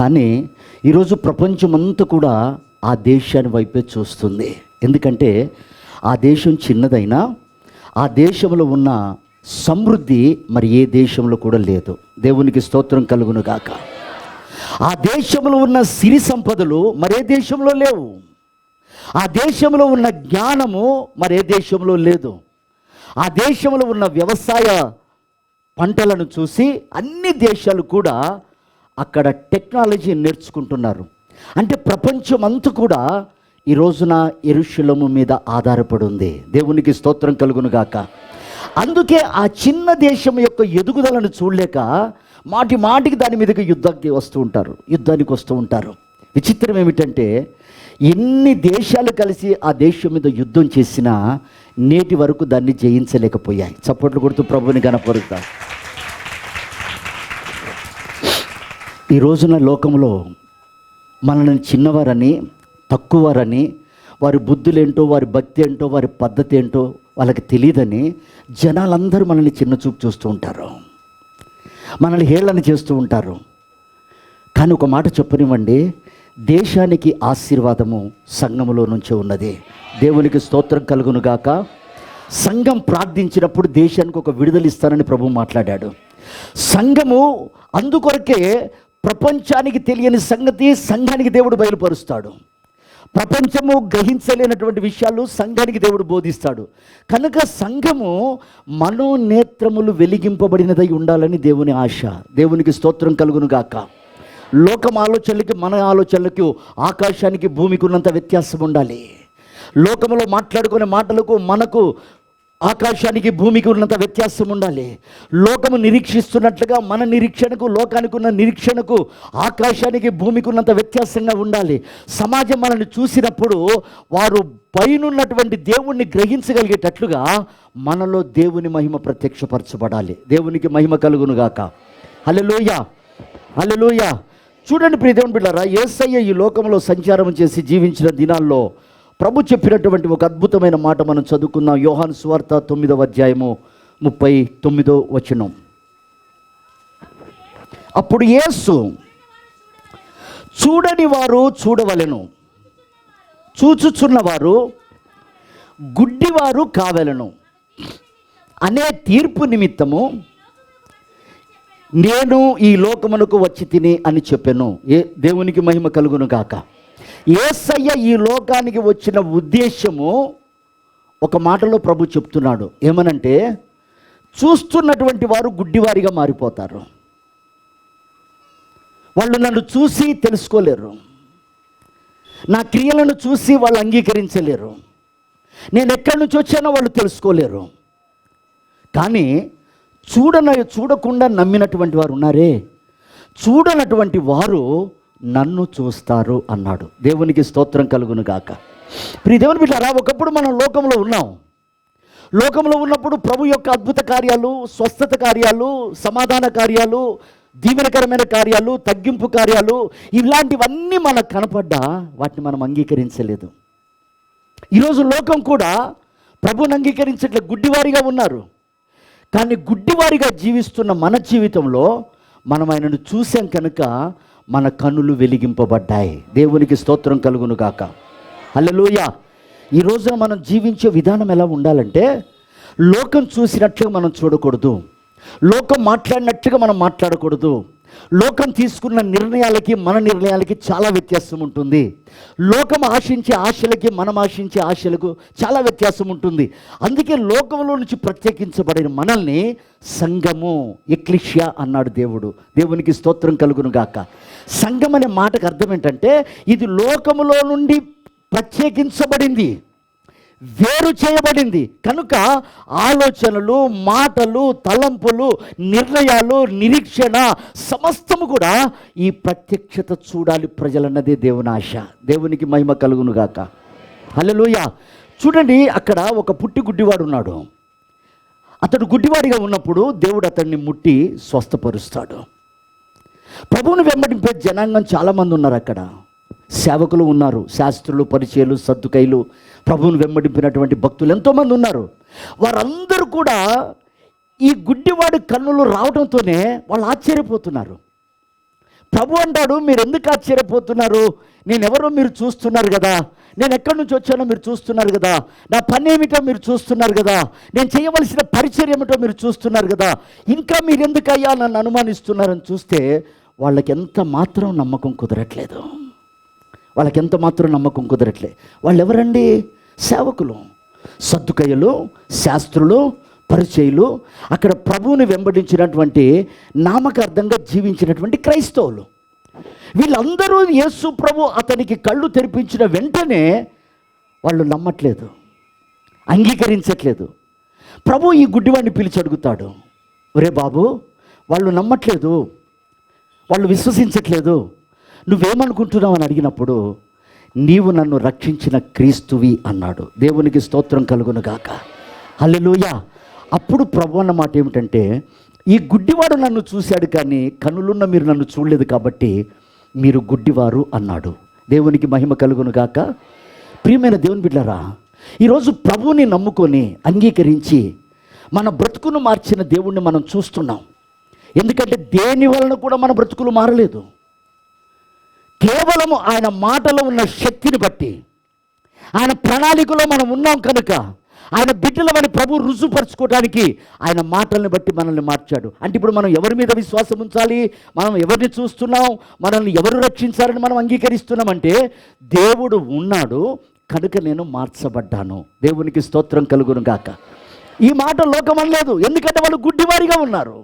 కానీ ఈరోజు ప్రపంచమంతా కూడా ఆ దేశాన్ని వైపే చూస్తుంది. ఎందుకంటే ఆ దేశం చిన్నదైనా ఆ దేశంలో ఉన్న సమృద్ధి మరి ఏ దేశంలో కూడా లేదు. దేవునికి స్తోత్రం కలుగును గాక. ఆ దేశంలో ఉన్న సిరి సంపదలు మరే దేశంలో లేవు. ఆ దేశంలో ఉన్న జ్ఞానము మరే దేశంలో లేదు. ఆ దేశంలో ఉన్న వ్యవసాయ పంటలను చూసి అన్ని దేశాలు కూడా అక్కడ టెక్నాలజీ నేర్చుకుంటున్నారు. అంటే ప్రపంచం అంతా కూడా ఈ రోజున యెరూషలేము మీద ఆధారపడి ఉంది. దేవునికి స్తోత్రం కలుగును గాక. అందుకే ఆ చిన్న దేశం యొక్క ఎదుగుదలను చూడలేక మాటి మాటికి దాని మీదకి యుద్ధానికి వస్తూ ఉంటారు. విచిత్రం ఏమిటంటే ఎన్ని దేశాలు కలిసి ఆ దేశం మీద యుద్ధం చేసినా నేటి వరకు దాన్ని జయించలేకపోయాయి. చప్పట్లు కొడుతూ ప్రభుని కనపరుస్తారు. ఈ రోజున లోకంలో మనల్ని చిన్నవారని, తక్కువవారని, వారి బుద్ధులేంటో, వారి భక్తి ఏంటో, వారి పద్ధతి ఏంటో వాళ్ళకి తెలియదని జనాలందరూ మనల్ని చిన్న చూపు చూస్తూ ఉంటారు, మనల్ని హేళన చేస్తూ ఉంటారు. కానీ ఒక మాట చెప్పనివ్వండి, దేశానికి ఆశీర్వాదము సంఘములో నుంచే ఉన్నది. దేవునికి స్తోత్రం కలుగును గాక. సంఘం ప్రార్థించినప్పుడు దేశానికి ఒక విడుదల ఇస్తానని ప్రభువు మాట్లాడాడు. సంఘము అందుకొరకే ప్రపంచానికి తెలియని సంగతి సంఘానికి దేవుడు బయలుపరుస్తాడు. ప్రపంచము గ్రహించలేనటువంటి విషయాలు సంఘానికి దేవుడు బోధిస్తాడు. కనుక సంఘము మనోనేత్రములు వెలిగింపబడినదై ఉండాలని దేవుని ఆశ. దేవునికి స్తోత్రం కలుగును గాక. లోకం ఆలోచనలకి మన ఆలోచనలకు ఆకాశానికి భూమికి ఉన్నంత వ్యత్యాసం ఉండాలి. లోకములో మాట్లాడుకునే మాటలకు మనకు ఆకాశానికి భూమికి ఉన్నంత వ్యత్యాసం ఉండాలి. లోకము నిరీక్షిస్తున్నట్లుగా మన నిరీక్షణకు, లోకానికి ఉన్న నిరీక్షణకు, ఆకాశానికి భూమికి ఉన్నంత వ్యత్యాసంగా ఉండాలి. సమాజం మనల్ని చూసినప్పుడు వారు పైనున్నటువంటి దేవుణ్ణి గ్రహించగలిగేటట్లుగా మనలో దేవుని మహిమ ప్రత్యక్షపరచబడాలి. దేవునికి మహిమ కలుగును గాక. హల్లెలూయా, హల్లెలూయా. చూడండి ప్రియ దేవుని బిడ్డలారా, యేసయ్య ఈ లోకంలో సంచారం చేసి జీవించిన దినాల్లో ప్రభు చెప్పినటువంటి ఒక అద్భుతమైన మాట మనం చదువుకుందాం. యోహాను సువార్త 9వ అధ్యాయము 39వ వచనం. అప్పుడు యేసు, చూడని వారు చూడవలెను, చూచుచున్నవారు గుడ్డివారు కావలెను అనే తీర్పు నిమిత్తము నేను ఈ లోకమునకు వచ్చి తిని అని చెప్పాను. దేవునికి మహిమ కలుగును గాక. యేసయ్య ఈ లోకానికి వచ్చిన ఉద్దేశము ఒక మాటలో ప్రభు చెప్తున్నాడు. ఏమనంటే, చూస్తున్నటువంటి వారు గుడ్డివారిగా మారిపోతారు. వాళ్ళు నన్ను చూసి తెలుసుకోలేరు, నా క్రియలను చూసి వాళ్ళు అంగీకరించలేరు, నేను ఎక్కడి నుంచి వచ్చానో వాళ్ళు తెలుసుకోలేరు. కానీ చూడకుండా నమ్మినటువంటి వారు ఉన్నారే, చూడనటువంటి వారు నన్ను చూస్తారు అన్నాడు. దేవునికి స్తోత్రం కలుగును గాక. ప్రియ దేవుని బిడ్డలారా, ఒకప్పుడు మనం లోకంలో ఉన్నాం. లోకంలో ఉన్నప్పుడు ప్రభు యొక్క అద్భుత కార్యాలు, స్వస్థత కార్యాలు, సమాధాన కార్యాలు, దీవెనకరమైన కార్యాలు, తగ్గింపు కార్యాలు, ఇలాంటివన్నీ మనకు కనపడ్డా వాటిని మనం అంగీకరించలేదు. ఈరోజు లోకం కూడా ప్రభుని అంగీకరించట్లే, గుడ్డివారిగా ఉన్నారు. కానీ గుడ్డివారిగా జీవిస్తున్న మన జీవితంలో మనం ఆయనను చూసాం కనుక మన కన్నులు వెలిగింపబడ్డాయి. దేవునికి స్తోత్రం కలుగును గాక. హల్లెలూయా. ఈ రోజున మనం జీవించే విధానం ఎలా ఉండాలంటే, లోకం చూసినట్లుగా మనం చూడకూడదు, లోకం మాట్లాడినట్లుగా మనం మాట్లాడకూడదు. లోకం తీసుకున్న నిర్ణయాలకి మన నిర్ణయాలకి చాలా వ్యత్యాసం ఉంటుంది. లోకం ఆశించే ఆశలకి మనం ఆశించే ఆశలకు చాలా వ్యత్యాసం ఉంటుంది. అందుకే లోకంలో నుంచి ప్రత్యేకించబడిన మనల్ని సంఘము, ఎక్లీషియా అన్నాడు దేవుడు. దేవునికి స్తోత్రం కలుగును గాక. సంఘం అనే మాటకు అర్థం ఏంటంటే, ఇది లోకములో నుండి ప్రత్యేకించబడింది, వేరు చేయబడింది. కనుక ఆలోచనలు, మాటలు, తలంపులు, నిర్ణయాలు, నిరీక్షణ సమస్తము కూడా ఈ ప్రత్యక్షత చూడాలి ప్రజలన్నదే దేవుని ఆశ. దేవునికి మహిమ కలుగును గాక. హల్లెలూయా. చూడండి, అక్కడ ఒక పుట్టి గుడ్డివాడు ఉన్నాడు. అతడు గుడ్డివాడిగా ఉన్నప్పుడు దేవుడు అతన్ని ముట్టి స్వస్థపరుస్తాడు. ప్రభువుని వెంబడింపే జనాంగం చాలామంది ఉన్నారు. అక్కడ సేవకులు ఉన్నారు, శాస్త్రులు, పరిచయులు, సద్దుకైలు, ప్రభువుని వెంబడింపినటువంటి భక్తులు ఎంతోమంది ఉన్నారు. వారందరూ కూడా ఈ గుడ్డివాడి కన్నులు రావడంతోనే వాళ్ళు ఆశ్చర్యపోతున్నారు. ప్రభు అంటాడు, మీరు ఎందుకు ఆశ్చర్యపోతున్నారు? నేనెవరో మీరు చూస్తున్నారు కదా, నేను ఎక్కడి నుంచి వచ్చానో మీరు చూస్తున్నారు కదా, నా పని ఏమిటో మీరు చూస్తున్నారు కదా, నేను చేయవలసిన పరిచర్య ఏమిటో మీరు చూస్తున్నారు కదా, ఇంకా మీరు ఎందుకయ్యా నన్ను అనుమానిస్తున్నారని చూస్తే వాళ్ళకి ఎంత మాత్రం నమ్మకం కుదరట్లేదు. వాళ్ళు ఎవరండి? సేవకులు, సద్దుకయ్యులు, శాస్త్రులు, పరిచయులు, అక్కడ ప్రభువుని వెంబడించినటువంటి నామకార్థంగా జీవించినటువంటి క్రైస్తవులు. వీళ్ళందరూ యేసు ప్రభు అతనికి కళ్ళు తెరిపించిన వెంటనే వాళ్ళు నమ్మట్లేదు, అంగీకరించట్లేదు. ప్రభు ఈ గుడ్డివాడిని పిలిచి అడుగుతాడు, ఒరే బాబు, వాళ్ళు నమ్మట్లేదు, వాళ్ళు విశ్వసించట్లేదు, నువ్వేమనుకుంటున్నావు అని అడిగినప్పుడు, నీవు నన్ను రక్షించిన క్రీస్తువి అన్నాడు. దేవునికి స్తోత్రం కలుగును గాక. హల్లెలూయా. అప్పుడు ప్రభు అన్న మాట ఏమిటంటే, ఈ గుడ్డివాడు నన్ను చూశాడు కానీ కనులున్న మీరు నన్ను చూడలేదు కాబట్టి మీరు గుడ్డివారు అన్నాడు. దేవునికి మహిమ కలుగును గాక. ప్రియమైన దేవుని బిడ్డలారా, ఈరోజు ప్రభువుని నమ్ముకొని అంగీకరించి మన బ్రతుకును మార్చిన దేవుణ్ణి మనం చూస్తున్నాం. ఎందుకంటే దేని వలన కూడా మన బ్రతుకులు మారలేదు. కేవలము ఆయన మాటలో ఉన్న శక్తిని బట్టి, ఆయన ప్రణాళికలో మనం ఉన్నాం కనుక, ఆయన బిడ్డలమని ప్రభు రుజుపరచుకోవడానికి ఆయన మాటల్ని బట్టి మనల్ని మార్చాడు. అంటే ఇప్పుడు మనం ఎవరి మీద విశ్వాసం ఉంచాలి? మనం ఎవరిని చూస్తున్నాం? మనల్ని ఎవరు రక్షించాలని మనం అంగీకరిస్తున్నామంటే, దేవుడు ఉన్నాడు కనుక నేను మార్చబడ్డాను. దేవునికి స్తోత్రం కలుగును గాక. ఈ మాట లోకం అనలేదు, ఎందుకంటే వాళ్ళు గుడ్డివారిగా ఉన్నారు,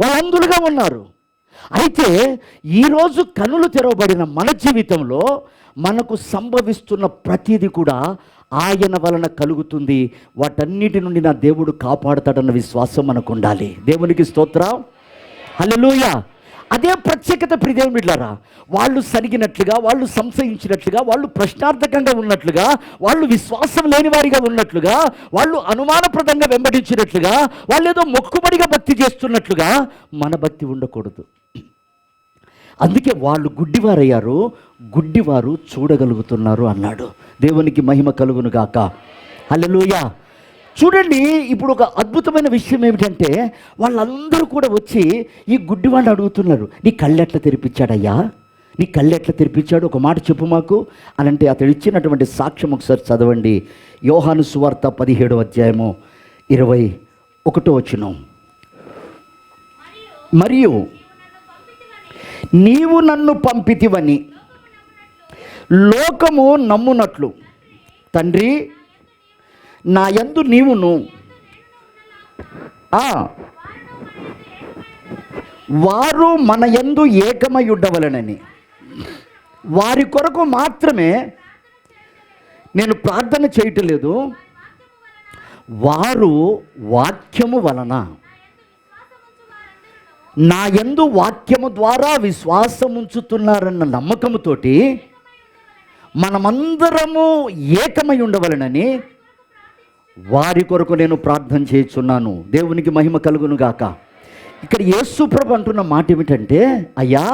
వాళ్ళు అంధులుగా ఉన్నారు. అయితే ఈరోజు కనులు తెరవబడిన మన జీవితంలో మనకు సంభవిస్తున్న ప్రతిదీ కూడా ఆయన వలన కలుగుతుంది. వాటన్నిటి నుండి నా దేవుడు కాపాడుతాడన్న విశ్వాసం మనకు ఉండాలి. దేవునికి స్తోత్రం. హల్లెలూయా. అదే ప్రత్యేకత ప్రియదేవుని బిడ్డలారా. వాళ్ళు సరిగినట్లుగా, వాళ్ళు సంశయించినట్లుగా, వాళ్ళు ప్రశ్నార్థకంగా ఉన్నట్లుగా, వాళ్ళు విశ్వాసం లేని వారిగా ఉన్నట్లుగా, వాళ్ళు అనుమానప్రదంగా వెంబడించినట్లుగా, వాళ్ళు ఏదో మొక్కుబడిగా భక్తి చేస్తున్నట్లుగా మన భక్తి ఉండకూడదు. అందుకే వాళ్ళు గుడ్డివారయ్యారు, గుడ్డివారు చూడగలుగుతున్నారు అన్నాడు. దేవునికి మహిమ కలుగును గాక. హల్లెలూయా. చూడండి, ఇప్పుడు ఒక అద్భుతమైన విషయం ఏమిటంటే, వాళ్ళందరూ కూడా వచ్చి ఈ గుడ్డివాడిని అడుగుతున్నారు, నీ కళ్ళెట్లా తెరిపించాడయ్యా, నీ కళ్ళెట్లా తెరిపించాడు, ఒక మాట చెప్పు మాకు అని. అంటే అతడు ఇచ్చినటువంటి సాక్ష్యం ఒకసారి చదవండి. యోహాను సువార్త 17వ అధ్యాయము 21వ వచనం. మరియు నీవు నన్ను పంపితివని లోకము నమ్మునట్లు తండ్రి, నా యందు నీవును వారు మన యందు ఏకమయుండవలెనని, వారి కొరకు మాత్రమే నేను ప్రార్థన చేయటం లేదు, వారు వాక్యము వలన, నా యందు వాక్యము ద్వారా విశ్వాసం ఉంచుతున్నారన్న నమ్మకముతోటి మనమందరము ఏకమై ఉండవలెనని వారి కొరకు నేను ప్రార్థన చేస్తున్నాను. దేవునికి మహిమ కలుగును గాక. ఇక్కడ యేసు ప్రభు అంటున్న మాట ఏమిటంటే, అయ్యా,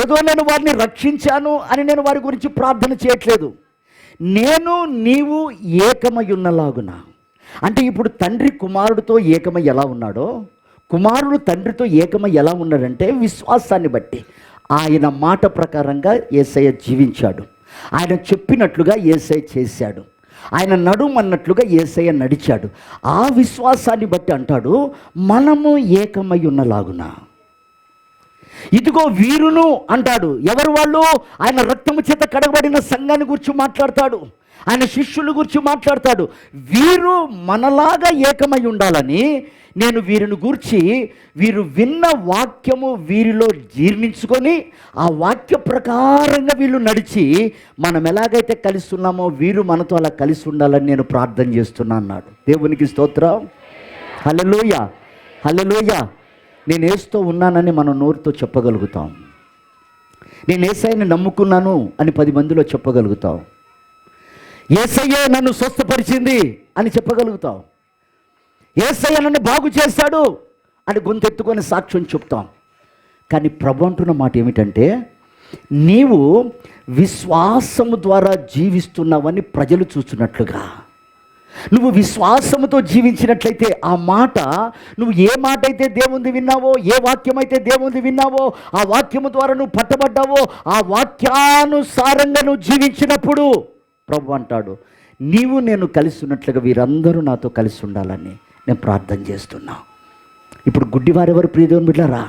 ఏదో నేను వారిని రక్షించాను అని నేను వారి గురించి ప్రార్థన చేయట్లేదు, నేను నీవు ఏకమై ఉన్నలాగున. అంటే ఇప్పుడు తండ్రి కుమారుడితో ఏకమై ఎలా ఉన్నాడో, కుమారుడు తండ్రితో ఏకమై ఎలా ఉన్నాడంటే విశ్వాసాన్ని బట్టి ఆయన మాట ప్రకారంగా యేసయ్య జీవించాడు, ఆయన చెప్పినట్లుగా యేసయ్య చేశాడు, ఆయన నడుమన్నట్లుగా యేసయ్య నడిచాడు. ఆ విశ్వాసాన్ని బట్టి అంటాడు, మనము ఏకమై ఉన్నలాగున. ఇదిగో వీరును అంటాడు. ఎవరు వాళ్ళు? ఆయన రక్తము చేత కడగబడిన సంఘాన్ని గురించి మాట్లాడతాడు, ఆయన శిష్యుల గురించి మాట్లాడతాడు. వీరు మనలాగా ఏకమై ఉండాలని నేను వీరిని గూర్చి, వీరు విన్న వాక్యము వీరిలో జీర్ణించుకొని ఆ వాక్య ప్రకారంగా వీళ్ళు నడిచి మనం ఎలాగైతే కలిసి ఉన్నామో వీరు మనతో అలా కలిసి ఉండాలని నేను ప్రార్థన చేస్తున్నా అన్నాడు. దేవునికి స్తోత్రం. హల్లెలూయా, హల్లెలూయా. నేను యేసుతో ఉన్నానని మనం నోరుతో చెప్పగలుగుతాం, నేను యేసయ్యని నమ్ముకున్నాను అని 10 మందిలో చెప్పగలుగుతాం, యేసయ్యే నన్ను స్వస్థపరిచింది అని చెప్పగలుగుతాం, యేసయ్య నన్ను బాగు చేశాడు అని గొంతెత్తుకొని సాక్ష్యం చెప్తాం. కానీ ప్రభు అంటున్న మాట ఏమిటంటే, నీవు విశ్వాసము ద్వారా జీవిస్తున్నావని ప్రజలు చూస్తున్నట్లుగా, నువ్వు విశ్వాసముతో జీవించినట్లయితే ఆ మాట, నువ్వు ఏ మాట అయితే దేవునిది విన్నావో, ఏ వాక్యం అయితే దేవునిది విన్నావో, ఆ వాక్యము ద్వారా నువ్వు పట్టబడ్డావో, ఆ వాక్యానుసారంగా నువ్వు జీవించినప్పుడు ప్రభు అంటాడు, నీవు నేను కలిసి ఉన్నట్లుగా వీరందరూ నాతో కలిసి ఉండాలని నేను ప్రార్థన చేస్తున్నా. ఇప్పుడు గుడ్డివారెవరు ప్రియదేవుని బిడ్డలారా?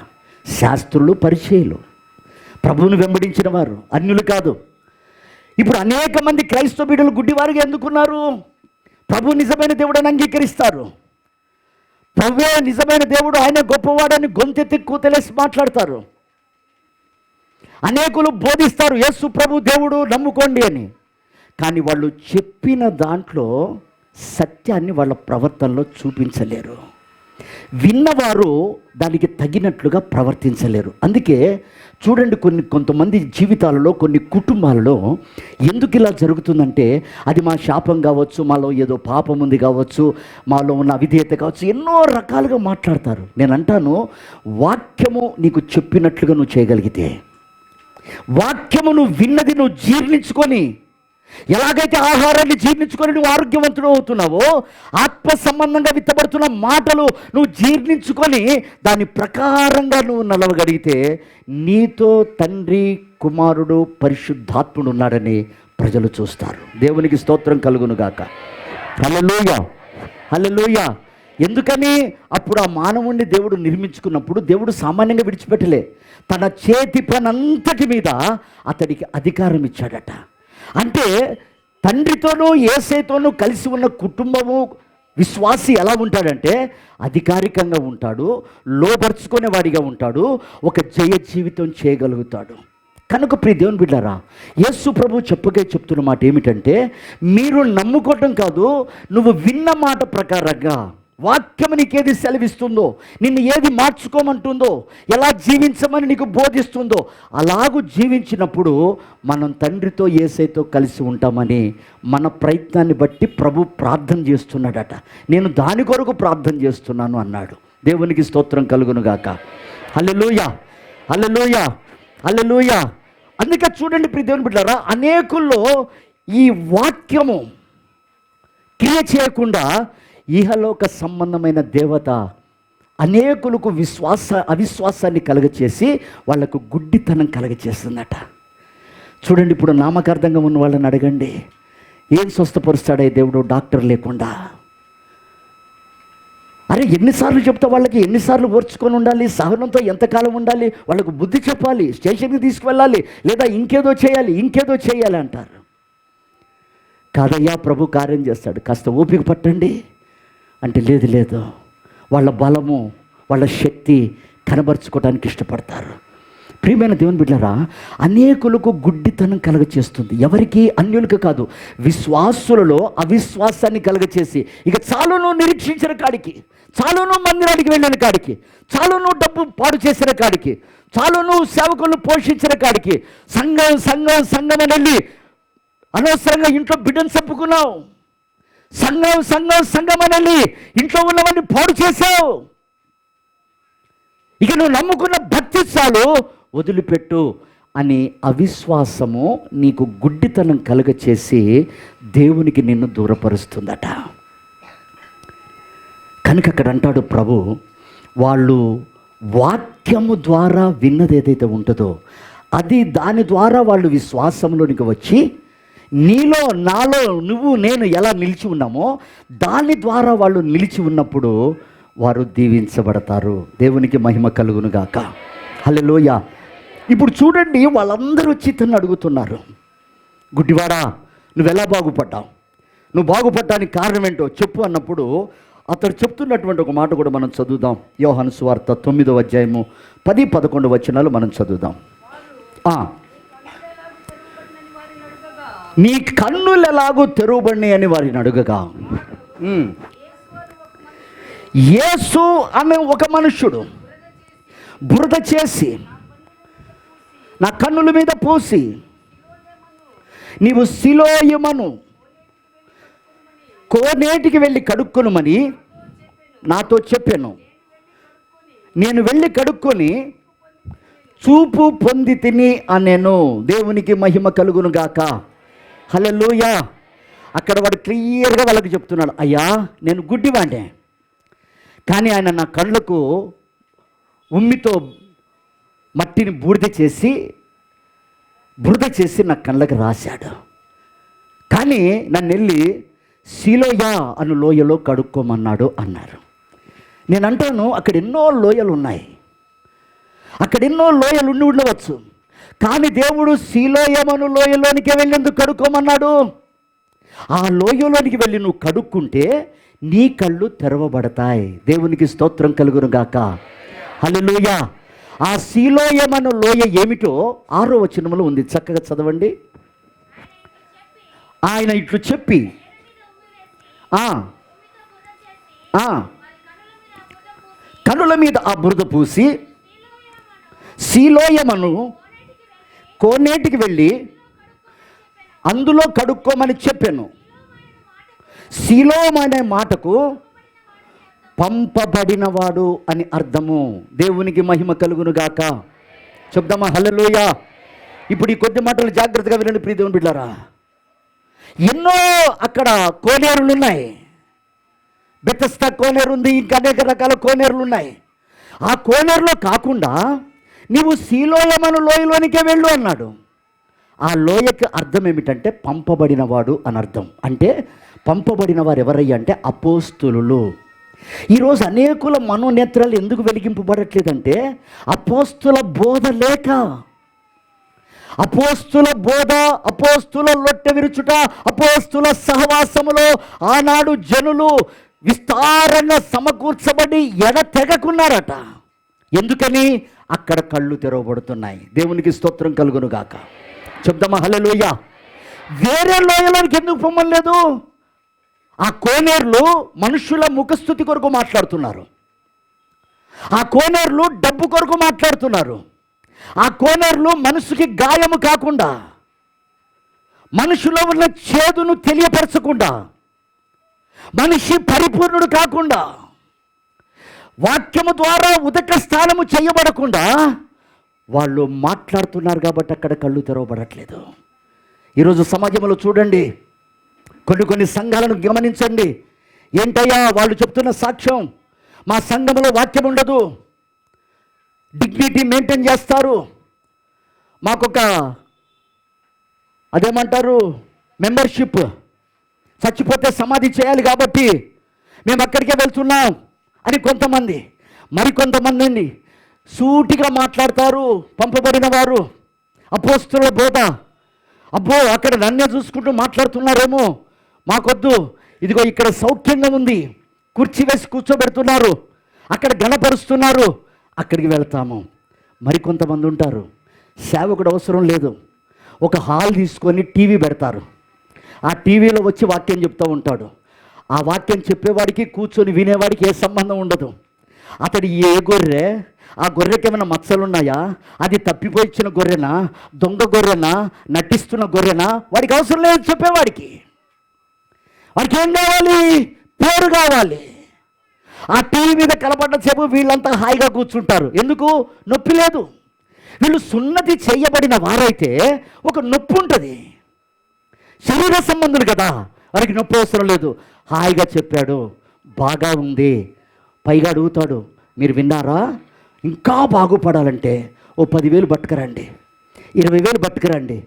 శాస్త్రులు, పరిచయులు, ప్రభువును వెంబడించిన వారు, అన్యులు కాదు. ఇప్పుడు అనేక మంది క్రైస్తవ బిడ్డలు గుడ్డివారుగా ఎందుకున్నారు? ప్రభు నిజమైన దేవుడని అంగీకరిస్తారు. ప్రభువే నిజమైన దేవుడు, ఆయన గొప్పవాడని గొంతెత్తి కూతలేసి మాట్లాడతారు. అనేకులు బోధిస్తారు యేసు ప్రభు దేవుడు నమ్ముకోండి అని. కానీ వాళ్ళు చెప్పిన దాంట్లో సత్యాన్ని వాళ్ళ ప్రవర్తనలో చూపించలేరు. విన్నవారు దానికి తగినట్లుగా ప్రవర్తించలేరు. అందుకే చూడండి, కొంతమంది జీవితాలలో, కొన్ని కుటుంబాలలో ఎందుకు ఇలా జరుగుతుందంటే, అది మా శాపం కావచ్చు, మాలో ఏదో పాపం ఉంది కావచ్చు, మాలో ఉన్న అవిధేయత కావచ్చు, ఎన్నో రకాలుగా మాట్లాడతారు. నేను అంటాను, వాక్యము నీకు చెప్పినట్లుగా నువ్వు చేయగలిగితే, వాక్యము నువ్వు విన్నది నువ్వు జీర్ణించుకొని, ఎలాగైతే ఆహారాన్ని జీర్ణించుకొని నువ్వు ఆరోగ్యవంతుడు అవుతున్నావో, ఆత్మ సంబంధంగా విత్తబడుతున్న మాటలు నువ్వు జీర్ణించుకొని దాని ప్రకారంగా నువ్వు నడవగలిగితే, నీతో తండ్రి, కుమారుడు, పరిశుద్ధాత్ముడు ఉన్నాడని ప్రజలు చూస్తారు. దేవునికి స్తోత్రం కలుగునుగాక. హల్లెలూయా, హల్లెలూయా. ఎందుకని? అప్పుడు ఆ మానవుణ్ణి దేవుడు నిర్మించుకున్నప్పుడు దేవుడు సామాన్యంగా విడిచిపెట్టలే, తన చేతి పనంతటి మీద అతడికి అధికారం ఇచ్చాడట. అంటే తండ్రితోనూ యేసయ్యతోనూ కలిసి ఉన్న కుటుంబము, విశ్వాసి ఎలా ఉంటాడంటే అధికారికంగా ఉంటాడు, లోబర్చుకునేవాడిగా ఉంటాడు, ఒక జయ జీవితం చేయగలుగుతాడు. కనుక ప్రియ దేవుని బిడ్డారా, యేసు ప్రభు చెప్తున్న మాట ఏమిటంటే, మీరు నమ్ముకోవటం కాదు, నువ్వు విన్న మాట ప్రకారంగా వాక్యం నీకేది సెలవిస్తుందో, నిన్ను ఏది మార్చుకోమంటుందో, ఎలా జీవించమని నీకు బోధిస్తుందో అలాగూ జీవించినప్పుడు మనం తండ్రితో, యేసయ్యతో కలిసి ఉంటామని మన ప్రయత్నాన్ని బట్టి ప్రభు ప్రార్థన చేస్తున్నాడట. నేను దాని కొరకు ప్రార్థన చేస్తున్నాను అన్నాడు. దేవునికి స్తోత్రం కలుగునుగాక. హల్లెలూయా, హల్లెలూయా, హల్లెలూయా. అందుకే చూడండి ప్రియ దేవుని బిడ్డలారా, అనేకుల్లో ఈ వాక్యము క్రియ చేయకుండా ఇహలోక సంబంధమైన దేవత అనేకులకు అవిశ్వాసాన్ని కలగచేసి వాళ్లకు గుడ్డితనం కలగచేస్తుందట. చూడండి, ఇప్పుడు నామకార్థంగా ఉన్న వాళ్ళని అడగండి, ఏం స్వస్థపరుస్తాడే దేవుడు డాక్టర్ లేకుండా? అరే, ఎన్నిసార్లు చెప్తా వాళ్ళకి, ఎన్నిసార్లు ఓర్చుకొని ఉండాలి, సహనంతో ఎంతకాలం ఉండాలి, వాళ్ళకు బుద్ధి చెప్పాలి, స్టేషన్కి తీసుకువెళ్ళాలి, లేదా ఇంకేదో చేయాలి అంటారు. కాదయ్యా, ప్రభు కార్యం చేస్తాడు, కాస్త ఓపిక పట్టండి అంటే లేదు, వాళ్ళ బలము, వాళ్ళ శక్తి కనబరుచుకోవడానికి ఇష్టపడతారు. ప్రియమైన దేవుని బిడ్డలారా, అనేకులకు గుడ్డితనం కలగచేస్తుంది. ఎవరికి? అన్యులకు కాదు, విశ్వాసులలో అవిశ్వాసాన్ని కలగచేసి, ఇక చాలును నిరీక్షించిన కాడికి, చాలును మందిరానికి వెళ్ళిన కాడికి, చాలును డబ్బు పాడు చేసిన కాడికి, చాలును సేవకులను పోషించిన కాడికి, సంఘం అని వెళ్ళి అనవసరంగా ఇంట్లో బిడ్డను చంపుకున్నావు, సంఘం అని వెళ్ళి ఇంట్లో ఉన్నవన్నీ పాడు చేశావు, ఇక నువ్వు నమ్ముకున్న భక్తి చాలు, వదిలిపెట్టు అని అవిశ్వాసము నీకు గుడ్డితనం కలుగచేసి దేవునికి నిన్ను దూరపరుస్తుందట. కనుక అక్కడ అంటాడు ప్రభు, వాళ్ళు వాక్యము ద్వారా విన్నది ఏదైతే ఉంటుందో అది, దాని ద్వారా వాళ్ళు విశ్వాసంలోనికి వచ్చి, నీలో, నాలో, నువ్వు, నేను ఎలా నిలిచి ఉన్నామో దాని ద్వారా వాళ్ళు నిలిచి ఉన్నప్పుడు వారు దీవించబడతారు. దేవునికి మహిమ కలుగునుగాక. హల్లెలూయా. ఇప్పుడు చూడండి, వాళ్ళందరూ వచ్చి తను అడుగుతున్నారు, గుడ్డివాడా, నువ్వెలా బాగుపడ్డావు, నువ్వు బాగుపడ్డానికి కారణం ఏంటో చెప్పు అన్నప్పుడు అతడు చెప్తున్నటువంటి ఒక మాట కూడా మనం చదువుదాం. యోహాను సువార్త 9వ అధ్యాయము 10-11 వచనాలు మనం చదువుదాం. నీ కన్నులు ఎలాగో తెరవబడినాయి అని వారిని అడుగగా, యేసు అనే ఒక మనుష్యుడు బురద చేసి నా కన్నుల మీద పోసి, నీవు సిలోయమను కోనేటికి వెళ్ళి కడుక్కొనుమని నాతో చెప్పాను. నేను వెళ్ళి కడుక్కొని చూపు పొంది తిని అనేను. దేవునికి మహిమ కలుగునుగాక. హల్లెలూయా. అక్కడ వాడు క్లియర్గా వాళ్ళకి చెప్తున్నాడు, అయ్యా నేను గుడ్డివాడినే, కానీ ఆయన నా కళ్ళకు ఉమ్మితో మట్టిని బూడిద చేసి నా కళ్ళకి రాశాడు, కానీ నన్ను వెళ్ళి సీలోయా అను లోయలో కడుక్కోమన్నాడు అన్నారు. నేను అంటాను, అక్కడ ఎన్నో లోయలు ఉన్నాయి, అక్కడ ఎన్నో లోయలు ఉండి ఉండవచ్చు, కానీ దేవుడు సీలోయమను లోయలోనికి వెళ్ళి ఎందుకు కడుక్కోమన్నాడు? ఆ లోయలోనికి వెళ్ళి నువ్వు కడుక్కుంటే నీ కళ్ళు తెరవబడతాయి. దేవునికి స్తోత్రం కలుగును గాక. హల్లెలూయా. ఆ సీలోయమను లోయ ఏమిటో 6వ వచనంలో ఉంది, చక్కగా చదవండి. ఆయన ఇట్లు చెప్పి కనుల మీద ఆ బురద పూసి సీలోయమను కోనేటికి వెళ్ళి అందులో కడుక్కోమని చెప్పాను. సీలోం అనే మాటకు పంపబడినవాడు అని అర్థము. దేవునికి మహిమ కలుగును గాక. చెప్దామా హల్లెలూయా. ఇప్పుడు ఈ కొద్ది మాటలు జాగ్రత్తగా వినండి ప్రియ దేవుని బిడ్డలారా. ఎన్నో అక్కడ కోనేరులు ఉన్నాయి, బెతస్దా కోనేరు ఉంది, ఇంకా అనేక రకాల కోనేరులు ఉన్నాయి. ఆ కోనేరులో కాకుండా నీవు సీలోయమను లోయలోనికే వెళ్ళు అన్నాడు. ఆ లోయకి అర్థం ఏమిటంటే పంపబడినవాడు అని అర్థం. అంటే పంపబడిన వారు ఎవరయ్యా అంటే అపోస్తులు. ఈరోజు అనేకుల మనోనేత్రాలు ఎందుకు వెలిగింపబడట్లేదంటే అపోస్తుల బోధ లేక. అపోస్తుల బోధ, అపోస్తుల లొట్టె విరుచుట, అపోస్తుల సహవాసములో ఆనాడు జనులు విస్తారంగా సమకూర్చబడి ఎడతెగకున్నారట. ఎందుకని? అక్కడ కళ్ళు తెరవబడుతున్నాయి. దేవునికి స్తోత్రం కలుగును గాక. చెప్దామా హల్లెలూయా. వేరే లోయలోనికి ఎందుకు పొమ్మలేదు? ఆ కోనేరులు మనుషుల ముఖస్థుతి కొరకు మాట్లాడుతున్నారు, ఆ కోనేరులు డబ్బు కొరకు మాట్లాడుతున్నారు, ఆ కోనేరులు మనసుకి గాయము కాకుండా, మనుషులో ఉన్న చేదును తెలియపరచకుండా, మనిషి పరిపూర్ణుడు కాకుండా, వాక్యము ద్వారా ఉదక స్థానము చేయబడకుండా వాళ్ళు మాట్లాడుతున్నారు. కాబట్టి అక్కడ కళ్ళు తెరవబడట్లేదు. ఈరోజు సమాజంలో చూడండి, కొన్ని సంఘాలను గమనించండి. ఏంటయ్యా వాళ్ళు చెప్తున్న సాక్ష్యం? మా సంఘంలో వాక్యం ఉండదు, డిగ్నిటీ మెయింటైన్ చేస్తారు, మాకొక అదేమంటారు మెంబర్షిప్, చచ్చిపోతే సమాధి చేయాలి కాబట్టి మేము అక్కడికే వెళ్తున్నాం అని కొంతమంది. మరికొంతమంది అండి సూటిగా మాట్లాడతారు, పంపబడిన వారు, అపోస్తుల బోధ. అబ్బో అక్కడ నన్నే చూసుకుంటూ మాట్లాడుతున్నారేమో, మాకొద్దు, ఇదిగో ఇక్కడ సౌఖ్యంగా ఉంది, కుర్చీ వేసి కూర్చోబెడుతున్నారు, అక్కడ గణపరుస్తున్నారు, అక్కడికి వెళ్తాము. మరికొంతమంది ఉంటారు, సేవకుడు అవసరం లేదు, ఒక హాల్ తీసుకొని టీవీ పెడతారు, ఆ టీవీలో వచ్చి వాక్యం చెప్తూ ఉంటాడు. ఆ వాక్యం చెప్పేవాడికి కూర్చొని వినేవాడికి ఏ సంబంధం ఉండదు. అతడు ఏ గొర్రె, ఆ గొర్రెకి ఏమైనా మచ్చలున్నాయా, అది తప్పిపోయిచ్చిన గొర్రెనా, దొంగ గొర్రెనా, నటిస్తున్న గొర్రెనా, వాడికి అవసరం లేదు చెప్పేవాడికి. వాడికి ఏం కావాలి? పేరు కావాలి. ఆ టీవీ మీద కనపడ్డ సేపు వీళ్ళంతా హాయిగా కూర్చుంటారు. ఎందుకు? నొప్పి లేదు. వీళ్ళు సున్నతి చేయబడిన వారైతే ఒక నొప్పి ఉంటుంది, శరీర సంబంధులు కదా, వారికి నొప్పి అవసరం లేదు. హాయిగా చెప్పాడు, బాగా ఉంది. పైగా అడుగుతాడు, మీరు విన్నారా? ఇంకా బాగుపడాలంటే ఓ 10,000 పట్టుకురండి, 20,000 పట్టుకురండి.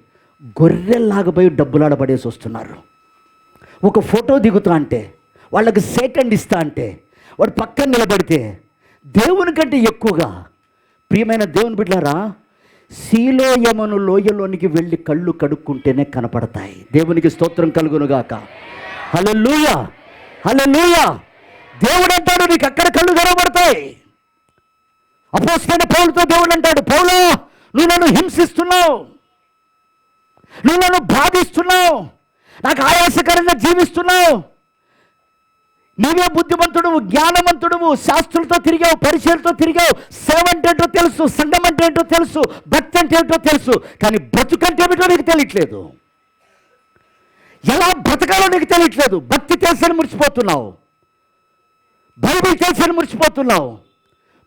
గొర్రెల్లాగా పోయి డబ్బులాడబడేసి వస్తున్నారు. ఒక ఫోటో దిగుతా అంటే, వాళ్ళకి సెకండ్ ఇస్తా అంటే, వాడు పక్కన నిలబడితే దేవుని కంటే ఎక్కువగా. ప్రియమైన దేవుని బిడ్డలారా, సీలోయమను లోయలోనికి వెళ్ళి కళ్ళు కడుక్కుంటేనే కనపడతాయి. దేవునికి స్తోత్రం కలుగునుగాక. హల్లెలూయా, హల్లెలూయా. దేవుడు అంటాడు నీకు అక్కడ కళ్ళు తెరవబడతాయి. అపోస్తలుడైన పౌలుతో దేవుడు అంటాడు, పౌలు నువ్వు నన్ను హింసిస్తున్నావు, నువ్వు నన్ను బాధిస్తున్నావు, నాకు ఆయాసకరంగా జీవిస్తున్నావు, నీవే బుద్ధిమంతుడువు, జ్ఞానవంతుడువు, శాస్త్రులతో తిరిగావు, పరిచయాలతో తిరిగావు, సేవ అంటే ఏంటో తెలుసు, సంఘం అంటే ఏంటో తెలుసు, భక్తి అంటే ఏంటో తెలుసు, కానీ బ్రతుకంటే ఏమిటో నీకు తెలియట్లేదు. ఎలా బ్రతకాలో నీకు తెలియట్లేదు. భక్తి తెలుసని మురిసిపోతున్నావు, బైబిల్ తెలుసని మురిసిపోతున్నావు,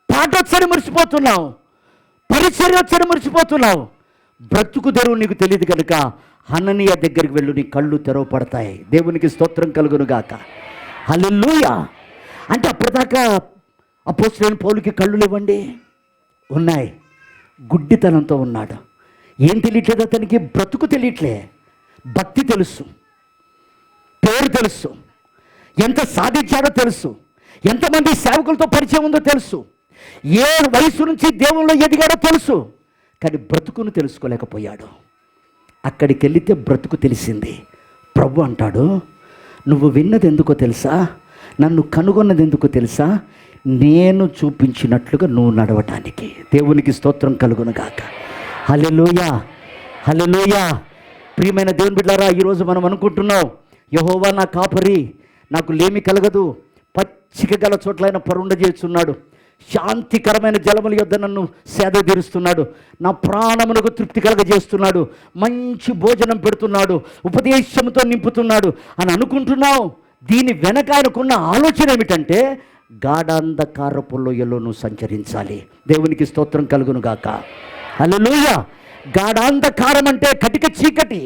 పాట వచ్చని మురిసిపోతున్నావు, పరిచర్య వచ్చని మురిసిపోతున్నావు. బ్రతుకు తెరువు నీకు తెలియదు కనుక హననీయ దగ్గరికి వెళ్ళు, నీ కళ్ళు తెరవపడతాయి. దేవునికి స్తోత్రం కలుగునుగాక. హల్లెలూయా. అంటే అప్పటిదాకా అపోస్తలుడైన పౌలుకి కళ్ళు లేవండి, ఉన్నాయి. గుడ్డితనంతో ఉన్నాడు. ఏం తెలియట్లేదు అతనికి? బ్రతుకు తెలియట్లే. భక్తి తెలుసు, పేరు తెలుసు, ఎంత సాధించాడో తెలుసు, ఎంతమంది సేవకులతో పరిచయం ఉందో తెలుసు, ఏ వయసు నుంచి దేవుల్లో ఎదిగాడో తెలుసు. కానీ బ్రతుకును తెలుసుకోలేకపోయాడు. అక్కడికి వెళితే బ్రతుకు తెలిసింది. ప్రభు అంటాడు, నువ్వు విన్నది ఎందుకో తెలుసా, నన్ను కనుగొన్నది ఎందుకో తెలుసా, నేను చూపించినట్లుగా నువ్వు నడవటానికి. దేవునికి స్తోత్రం కలుగునుగాక. హల్లెలూయా, హల్లెలూయా. ప్రియమైన దేవుని బిడ్డలారా, ఈరోజు మనం అనుకుంటున్నాం, యెహోవా నా కాపరి, నాకు లేమి కలగదు, పచ్చిక గల చోట్ల ఆయన పరుండజేస్తున్నాడు, శాంతికరమైన జలముల యొద్ద నన్ను సేద తీరుస్తున్నాడు, నా ప్రాణమునకు తృప్తి కలగజేస్తున్నాడు, మంచి భోజనం పెడుతున్నాడు, ఉపదేశంతో నింపుతున్నాడు అని అనుకుంటున్నావు. దీని వెనక ఆయనకున్న ఆలోచన ఏమిటంటే, గాఢాంధకారపు లోయలో నువ్వు సంచరించాలి. దేవునికి స్తోత్రం కలుగునుగాక. హల్లెలూయా. గాఢాంధకారం అంటే కటిక చీకటి,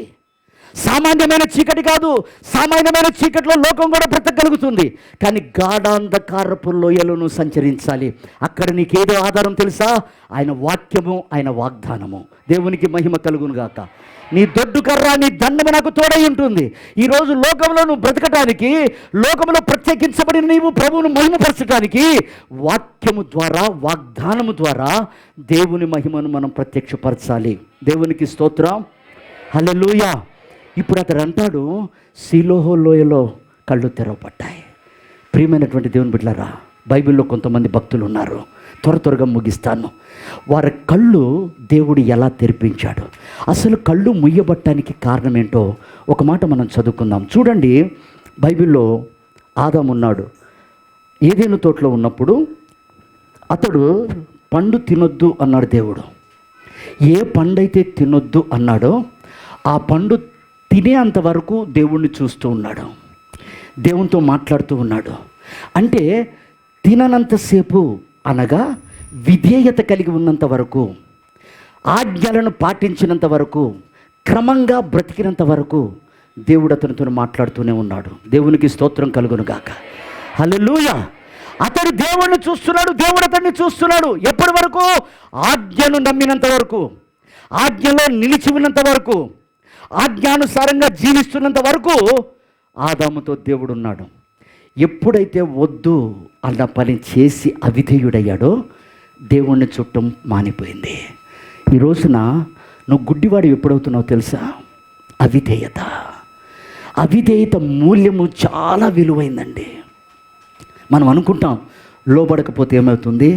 సామాన్యమైన చీకటి కాదు. సామాన్యమైన చీకటిలో లోకం కూడా బ్రతకగలుగుతుంది. కానీ గాఢాంధకారపు లోయలో నువ్వు సంచరించాలి. అక్కడ నీకేదో ఆధారం తెలుసా? ఆయన వాక్యము, ఆయన వాగ్దానము. దేవునికి మహిమ కలుగునుగాక. నీ దొడ్డు కర్ర, నీ దండము నాకు తోడై ఉంటుంది. ఈరోజు లోకంలో నువ్వు బ్రతకటానికి, లోకంలో ప్రత్యేకించబడిన నీవు ప్రభువును మహిమపరచడానికి వాక్యము ద్వారా, వాగ్దానము ద్వారా దేవుని మహిమను మనం ప్రత్యక్షపరచాలి. దేవునికి స్తోత్రం. హల్లెలూయా. ఇప్పుడు అతడు అంటాడు, సిలోహు లోయలో కళ్ళు తెరవబడ్డాయి. ప్రియమైనటువంటి దేవుని బిడ్డలారా, బైబిల్లో కొంతమంది భక్తులు ఉన్నారు, త్వరగా ముగిస్తాను. వారి కళ్ళు దేవుడు ఎలా తెరిపించాడు, అసలు కళ్ళు ముయ్యబట్టడానికి కారణం ఏంటో ఒక మాట మనం చదువుకుందాం. చూడండి, బైబిల్లో ఆదాము ఉన్నాడు. ఏదైనా తోటలో ఉన్నప్పుడు అతడు పండు తినొద్దు అన్నాడు దేవుడు. ఏ పండైతే తినొద్దు అన్నాడో ఆ పండు తినే అంతవరకు దేవుణ్ణి చూస్తూ ఉన్నాడు, దేవునితో మాట్లాడుతూ ఉన్నాడు. అంటే తిననంతసేపు అనగా విధేయత కలిగి ఉన్నంత వరకు, ఆజ్ఞలను పాటించినంత వరకు, క్రమంగా బ్రతికినంత వరకు దేవుడు అతనితో మాట్లాడుతూనే ఉన్నాడు. దేవునికి స్తోత్రం కలుగునుగాక. హల్లెలూయా. అతడు దేవుణ్ణి చూస్తున్నాడు, దేవుడు అతన్ని చూస్తున్నాడు. ఎప్పటి వరకు? ఆజ్ఞను నమ్మినంత వరకు, ఆజ్ఞలో నిలిచి ఉన్నంత వరకు, ఆజ్ఞానుసారంగా జీవిస్తున్నంత వరకు ఆదాముతో దేవుడు ఉన్నాడు. ఎప్పుడైతే వద్దు అన్న పని చేసి అవిధేయుడయ్యాడో దేవుణ్ణి చుట్టం మానిపోయింది. ఈ రోజున నువ్వు గుడ్డివాడు ఎప్పుడవుతున్నావు తెలుసా? అవిధేయత. అవిధేయత మూల్యము చాలా విలువైందండి. మనం అనుకుంటాం, లోబడకపోతే ఏమవుతుంది,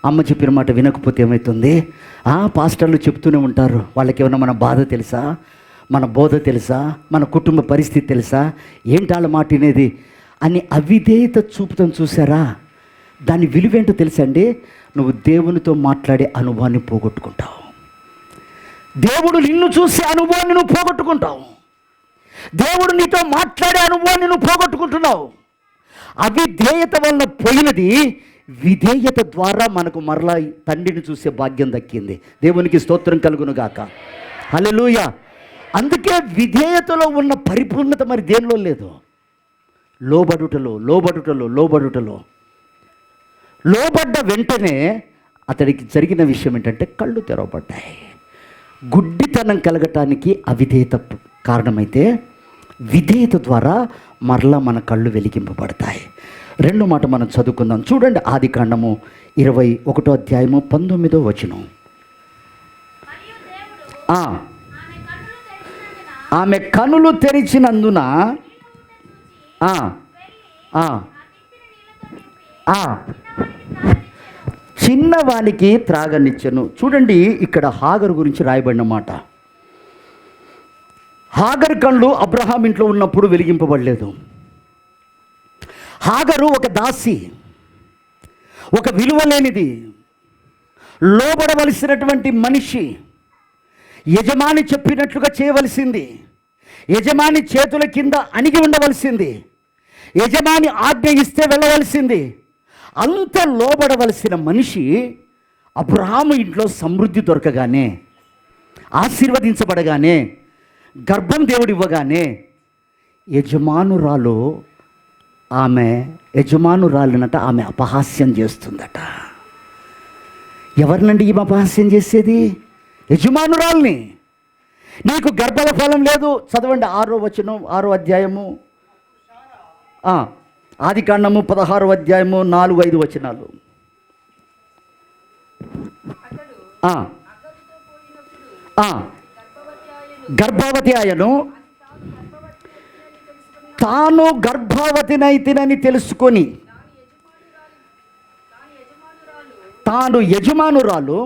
అమ్మ చెప్పిన మాట వినకపోతే ఏమవుతుంది, పాస్టర్లు చెప్తూనే ఉంటారు, వాళ్ళకి ఏమన్నా మన బాధ తెలుసా, మన బోధ తెలుసా, మన కుటుంబ పరిస్థితి తెలుసా, ఏంటి వాళ్ళ మాట వినేది అని అవిధేయత చూపుతాం. చూసారా? దాని విలువేంటో తెలుసా అండి? నువ్వు దేవునితో మాట్లాడే అనుభవాన్ని పోగొట్టుకుంటావు. దేవుడు నిన్ను చూసే అనుభవాన్ని నువ్వు పోగొట్టుకుంటావు. దేవుడు నీతో మాట్లాడే అనుభవాన్ని నువ్వు పోగొట్టుకుంటున్నావు. అవిధేయత వల్ల పోయినది విధేయత ద్వారా మనకు మరలా తండ్రిని చూసే భాగ్యం దక్కింది. దేవునికి స్తోత్రం కలుగునుగాక. హల్లెలూయా. అందుకే విధేయతలో ఉన్న పరిపూర్ణత మరి దేనిలో లేదు. లోబడుటలో, లోబడుటలో, లోబడుటలో. లోబడ్డ వెంటనే అతడికి జరిగిన విషయం ఏంటంటే కళ్ళు తెరవబడ్డాయి. గుడ్డితనం కలగటానికి అవిధేయత కారణమైతే విధేయత ద్వారా మరలా మన కళ్ళు వెలిగింపబడతాయి. రెండో మాట మనం చదువుకుందాం. చూడండి, ఆదికాండము 21వ అధ్యాయము 19వ వచనం. ఆమె కనులు తెరిచినందున చిన్నవానికి త్రాగనిచ్చెను. చూడండి, ఇక్కడ హాగరు గురించి రాయబడిన మాట. హాగరు కళ్ళు అబ్రహాం ఇంట్లో ఉన్నప్పుడు వెలిగింపబడలేదు. హాగరు ఒక దాసి, ఒక విలువలేనిది, లోబడవలసినటువంటి మనిషి, యజమాని చెప్పినట్లుగా చేయవలసింది, యజమాని చేతుల కింద అణిగి ఉండవలసింది, యజమాని ఆజ్ఞ ఇస్తే వెళ్ళవలసింది, అంత లోబడవలసిన మనిషి అబ్రహాము ఇంట్లో సమృద్ధి దొరకగానే ఆశీర్వదించబడగానే, గర్భం దేవుడు ఇవ్వగానే యజమానురాలినట ఆమె అపహాస్యం చేస్తుందట. ఎవరినండి ఈమె అపహాస్యం చేసేది? యజమానురాల్ని. నీకు గర్భఫలం లేదు, చదవండి 6వ అధ్యాయము, ఆదికాండము 16వ అధ్యాయము 4-5 వచనాలు. గర్భవతి ఆయను తాను గర్భవతినైతినని తెలుసుకొని తాను యజమానురాలు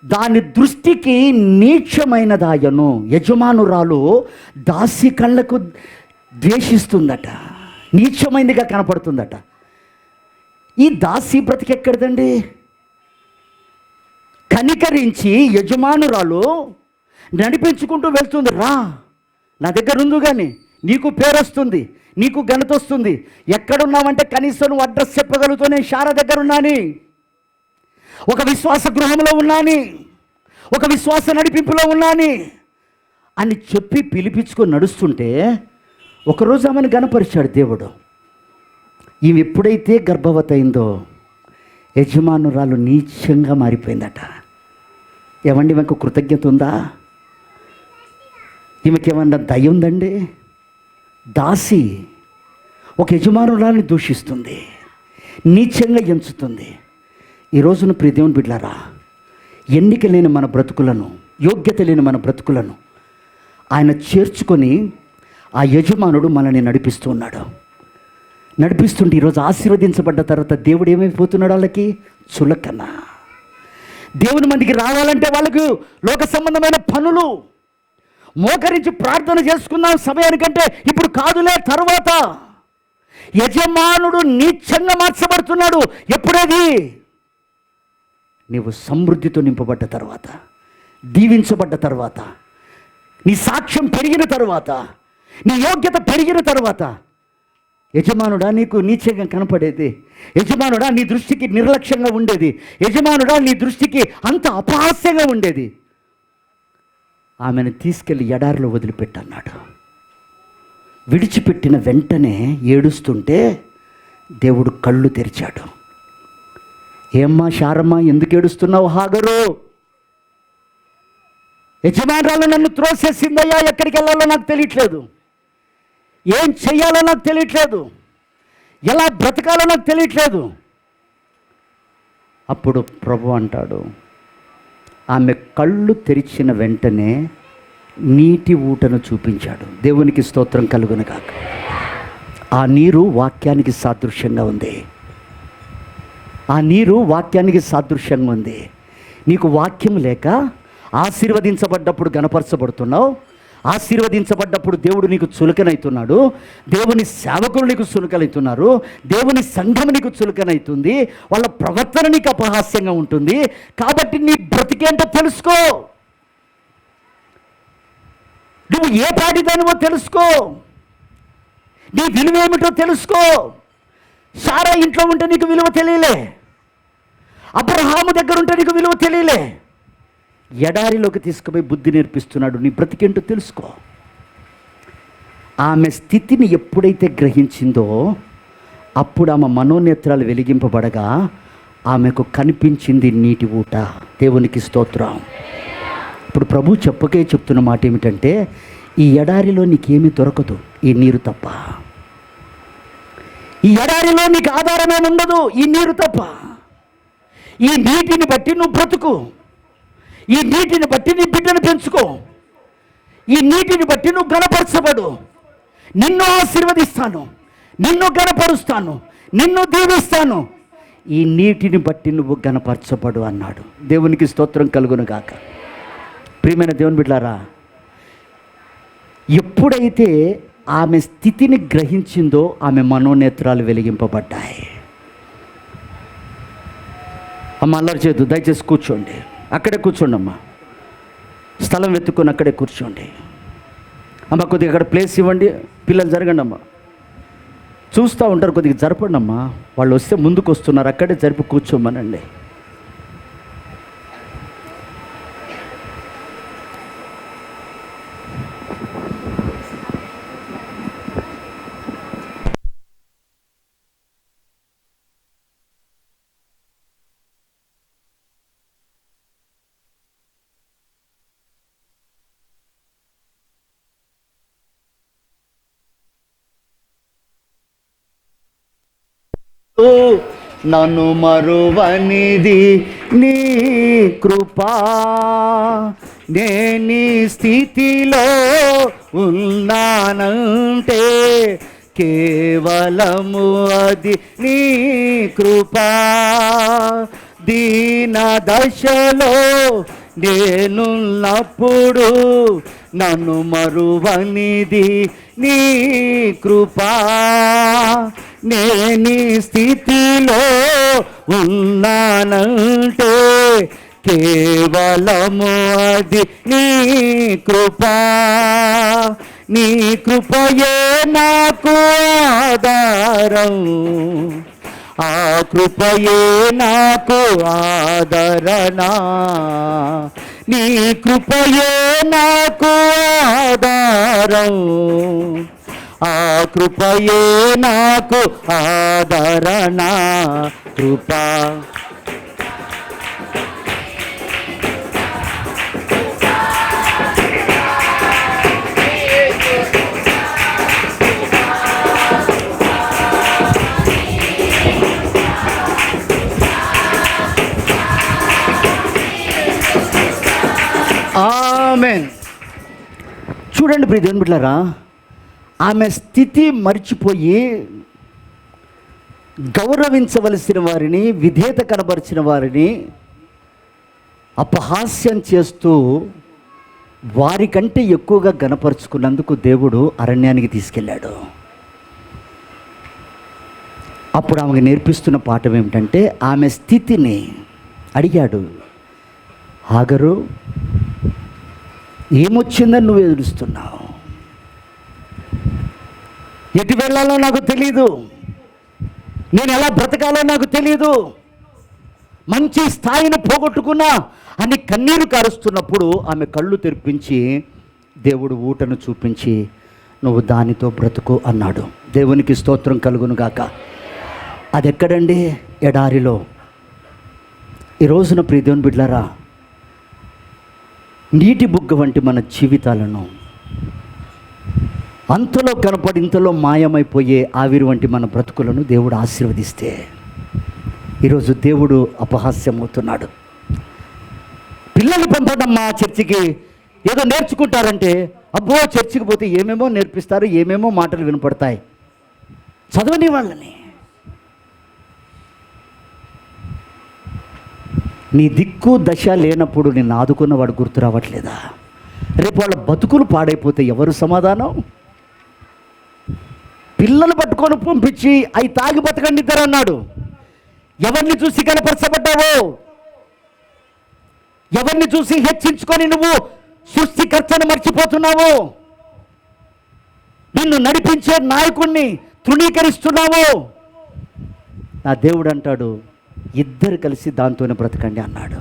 దాని దృష్టికి నీచమైనదాయను. యజమానురాలు దాసి కళ్ళకు ద్వేషిస్తుందట, నీచమైనదిగా కనపడుతుందట. ఈ దాసి బ్రతికెక్కడదండి? కనికరించి యజమానురాలు నడిపించుకుంటూ వెళ్తుంది. రా, నా దగ్గర ఉంది, కానీ నీకు పేరు వస్తుంది, నీకు ఘనత వస్తుంది. ఎక్కడున్నావంటే కనీసం నువ్వు అడ్రస్ చెప్పగలుగుతూ, నేను శార దగ్గర ఉన్నాని, ఒక విశ్వాస గృహంలో ఉన్నాని, ఒక విశ్వాస నడిపింపులో ఉన్నాని అని చెప్పి పిలిపించుకొని నడుస్తుంటే ఒకరోజు ఆమెను గణపరిచాడు దేవుడు. ఈమె ఎప్పుడైతే గర్భవతి అయిందో యజమానురాలు నీచంగా మారిపోయిందట. ఏమండి, ఈమెకు కృతజ్ఞత ఉందా? ఈమెకి ఏమన్నా దయ ఉందండి? దాసి ఒక యజమానురాలని దూషిస్తుంది, నీచంగా ఎంచుతుంది. ఈ రోజున ప్రియ దేవుని బిడ్డలారా, ఎన్నిక లేని మన బ్రతుకులను, యోగ్యత లేని మన బ్రతుకులను ఆయన చేర్చుకొని ఆ యజమానుడు మనల్ని నడిపిస్తూ ఉన్నాడు. నడిపిస్తుంటే ఈరోజు ఆశీర్వదించబడ్డ తర్వాత దేవుడు ఏమైపోతున్నాడు? వాళ్ళకి చులకన. దేవుని మందికి రావాలంటే వాళ్ళకు లోక సంబంధమైన పనులు, మోకరించి ప్రార్థన చేసుకుందాం సమయానికంటే ఇప్పుడు కాదులే, తర్వాత. యజమానుడు నీచంగా మార్చబడుతున్నాడు. ఎప్పుడేది? నీవు సమృద్ధితో నింపబడ్డ తర్వాత, దీవించబడ్డ తర్వాత, నీ సాక్ష్యం పెరిగిన తర్వాత, నీ యోగ్యత పెరిగిన తర్వాత యజమానుడా నీకు నీచంగా కనపడేది, యజమానుడా నీ దృష్టికి నిర్లక్ష్యంగా ఉండేది, యజమానుడా నీ దృష్టికి అంత అపహాస్యంగా ఉండేది, ఆమెను తీసుకెళ్ళి ఎడారిలో వదిలిపెట్టన్నాడు. విడిచిపెట్టిన వెంటనే ఏడుస్తుంటే దేవుడు కళ్ళు తెరిచాడు. ఏమ్మా శారమ్మ, ఎందుకు ఏడుస్తున్నావు? హాగరు, యజమానురాలు నన్ను త్రోసేసిందయ్యా, ఎక్కడికి వెళ్ళాలో నాకు తెలియట్లేదు, ఏం చెయ్యాలో నాకు తెలియట్లేదు, ఎలా బ్రతకాలో నాకు తెలియట్లేదు. అప్పుడు ప్రభు అంటాడు, ఆమె కళ్ళు తెరిచిన వెంటనే నీటి ఊటను చూపించాడు. దేవునికి స్తోత్రం కలుగును గాక. ఆ నీరు వాక్యానికి సాదృశ్యంగా ఉంది. ఆ నీరు వాక్యానికి సాదృశ్యంగా ఉంది. నీకు వాక్యం లేక ఆశీర్వదించబడ్డప్పుడు గణపరచబడుతున్నావు, ఆశీర్వదించబడ్డప్పుడు దేవుడు నీకు చులకనవుతున్నాడు, దేవుని సేవకులు నీకు చులకనవుతున్నారు, దేవుని సంఘం నీకు చులకనవుతుంది, వాళ్ళ ప్రవర్తన నీకు అపహాస్యంగా ఉంటుంది. కాబట్టి నీ బ్రతికేంటో తెలుసుకో, నువ్వు ఏ పాటిదానివో తెలుసుకో, నీ విలువ ఏమిటో తెలుసుకో. సారా ఇంట్లో ఉంటే నీకు విలువ తెలియలే, అబ్రహాము దగ్గర ఉంటే నీకు విలువ తెలియలే. ఎడారిలోకి తీసుకుపోయి బుద్ధి నేర్పిస్తున్నాడు. నీ బ్రతికేంటో తెలుసుకో. ఆమె స్థితిని ఎప్పుడైతే గ్రహించిందో అప్పుడు ఆమె మనోనేత్రాలు వెలిగింపబడగా ఆమెకు కనిపించింది నీటి ఊట. దేవునికి స్తోత్రం. ఇప్పుడు ప్రభు చెప్పకే చెప్తున్న మాట ఏమిటంటే, ఈ ఎడారిలో నీకేమీ దొరకదు, ఈ నీరు తప్ప. ఈ ఎడారిలో నీకు ఆధారమే ఉండదు, ఈ నీరు తప్ప. ఈ నీటిని బట్టి నువ్వు బ్రతుకు, ఈ నీటిని బట్టి నీ బిడ్డను పెంచుకో, ఈ నీటిని బట్టి నువ్వు గణపరచబడు. నిన్ను ఆశీర్వదిస్తాను, నిన్ను గణపరుస్తాను, నిన్ను దీవిస్తాను. ఈ నీటిని బట్టి నువ్వు గణపరచబడు అన్నాడు. దేవునికి స్తోత్రం కలుగును గాక. ప్రియమైన దేవుని బిడ్డలారా, ఎప్పుడైతే ఆమె స్థితిని గ్రహించిందో ఆమె మనోనేత్రాలు వెలిగింపబడ్డాయి. అమ్మ అల్లరి చేయొద్దు, దయచేసి కూర్చోండి, అక్కడే కూర్చోండి అమ్మా, స్థలం వెతుక్కొని అక్కడే కూర్చోండి అమ్మ. కొద్దిగా అక్కడ ప్లేస్ ఇవ్వండి, పిల్లలు జరగండి అమ్మ, చూస్తూ ఉంటారు, కొద్దిగా జరపండి అమ్మా. వాళ్ళు వస్తే ముందుకు వస్తున్నారు, అక్కడే జరిపి కూర్చోమనండి. నన్ను మరువనిది నీ కృపా, నేనీ స్థితిలో ఉన్నానంటే కేవలము అది నీ కృపా. దీన దశలో నేనున్నప్పుడు నన్ను మరువనిది నీ కృపా, నేనీ స్థితిలో ఉన్నానంటే కేవలము అది నీ కృపా. నీ కృపయే నాకు ఆధారం, ఆ కృపయే నాకు ఆదరణ. నీ కృపయే నాకు ఆధారం, ఆ కృపయే నాకు ఆదరణ. కృపా ఆమేన్. చూడండి ప్రియ దేవుని బిడ్డలారా, ఆమె స్థితి మర్చిపోయి గౌరవించవలసిన వారిని, విధేయత కనబరిచిన వారిని అపహాస్యం చేస్తూ వారికంటే ఎక్కువగా గణపరుచుకున్నందుకు దేవుడు అరణ్యానికి తీసుకెళ్ళాడు. అప్పుడు ఆమెకు నేర్పిస్తున్న పాఠం ఏమిటంటే, ఆమె స్థితిని అడిగాడు. హాగరు, ఏమొచ్చిందని నువ్వు ఎదురుస్తున్నావు? ఎటు వెళ్ళాలో నాకు తెలీదు, నేను ఎలా బ్రతకాలో నాకు తెలీదు, మంచి స్థాయిని పోగొట్టుకున్నా అని కన్నీరు కారుస్తున్నప్పుడు ఆమె కళ్ళు తెరిపించి దేవుడు ఊటను చూపించి నువ్వు దానితో బ్రతుకు అన్నాడు. దేవునికి స్తోత్రం కలుగును గాక. అది ఎక్కడండి? ఎడారిలో. ఈ రోజున ప్రియ దేవుని బిడ్డలారా, నీటి బుగ్గ వంటి మన జీవితాలను, అంతలో కనపడి ఇంతలో మాయమైపోయే ఆవిరి వంటి మన బ్రతుకులను దేవుడు ఆశీర్వదిస్తే ఈరోజు దేవుడు అపహాస్యమవుతున్నాడు. పిల్లలు పంపడమ్మా చర్చికి, ఏదో నేర్చుకుంటారంటే, అబ్బో చర్చికి పోతే ఏమేమో నేర్పిస్తారు, ఏమేమో మాటలు వినపడతాయి, చదవని వాళ్ళని. నీ దిక్కు దశ లేనప్పుడు నిన్ను ఆదుకున్నవాడు గుర్తు రావట్లేదా? రేపు వాళ్ళ బతుకులు పాడైపోతే ఎవరు సమాధానం? పిల్లలు పట్టుకొని పంపించి అవి తాగి బతకండి ఇద్దరు అన్నాడు. ఎవరిని చూసి కనపరచబడ్డావో? ఎవరిని చూసి హెచ్చించుకొని నువ్వు సృష్టికర్తను మర్చిపోతున్నావు? నిన్ను నడిపించే నాయకుణ్ణి తృణీకరిస్తున్నావు? నా దేవుడు అంటాడు, ఇద్దరు కలిసి దాంతోనే బ్రతకండి అన్నాడు.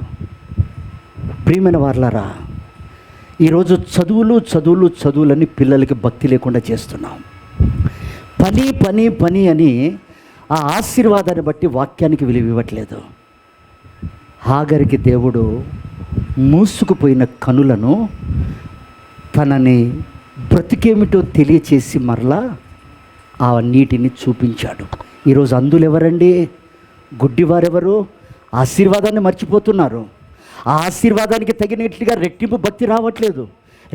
ప్రియమైన వారలారా, ఈరోజు చదువులని పిల్లలకి భక్తి లేకుండా చేస్తున్నాం. పని పని పని అని ఆ ఆశీర్వాదాన్ని బట్టి వాక్యానికి విలువ ఇవ్వట్లేదు. హాగరికి దేవుడు మూసుకుపోయిన కనులను తనని బ్రతికేమిటో తెలియచేసి మరలా ఆ నీటిని చూపించాడు. ఈరోజు అందులు ఎవరండి? గుడ్డివారెవరు? ఆశీర్వాదాన్ని మర్చిపోతున్నారు. ఆ ఆశీర్వాదానికి తగినట్లుగా రెట్టింపు భక్తి రావట్లేదు,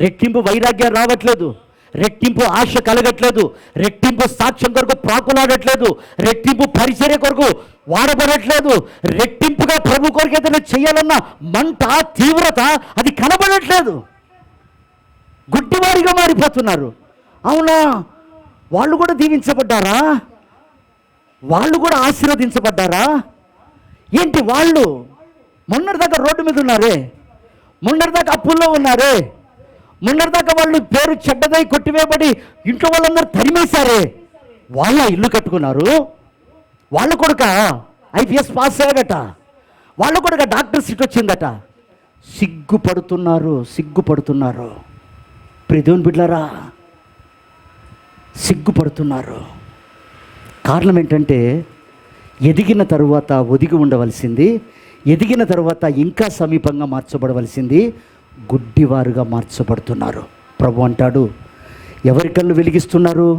రెట్టింపు వైరాగ్యం రావట్లేదు, రెట్టింపు ఆశ కలగట్లేదు, రెట్టింపు సాక్ష్యం కొరకు ప్రాకులాడట్లేదు, రెట్టింపు పరిచర్య కొరకు వాడబడట్లేదు, రెట్టింపుగా ప్రభు కొరకు ఏదైనా చేయాలన్న మంట, తీవ్రత అది కనబడట్లేదు. గుడ్డివారిగా మారిపోతున్నారు. అవునా? వాళ్ళు కూడా దీవించబడ్డారా? వాళ్ళు కూడా ఆశీర్వదించబడ్డారా? ఏంటి వాళ్ళు? మొన్నటిదాకా రోడ్డు మీద ఉన్నారే, మొన్నటిదాకా అప్పుల్లో ఉన్నారే, మొన్నటిదాకా వాళ్ళు పేరు చెడ్డదై కొట్టివేయబడి ఇంట్లో వాళ్ళందరూ తరిమేశారే, వాళ్ళ ఇల్లు కట్టుకున్నారు. వాళ్ళ కొడుక ఐపీఎస్ పాస్ అయ్యాడట, వాళ్ళ కొడుక డాక్టర్ సీట్ వచ్చిందట. సిగ్గుపడుతున్నారు. దేవుని బిడ్డలారా, సిగ్గుపడుతున్నారు. కారణం ఏంటంటే ఎదిగిన తరువాత ఒదిగి ఉండవలసింది, ఎదిగిన తర్వాత ఇంకా సమీపంగా మార్చబడవలసింది గుడ్డివారుగా మార్చబడుతున్నారు. ప్రభు అంటాడు, ఎవరి కళ్ళు వెలిగిస్తున్నారు?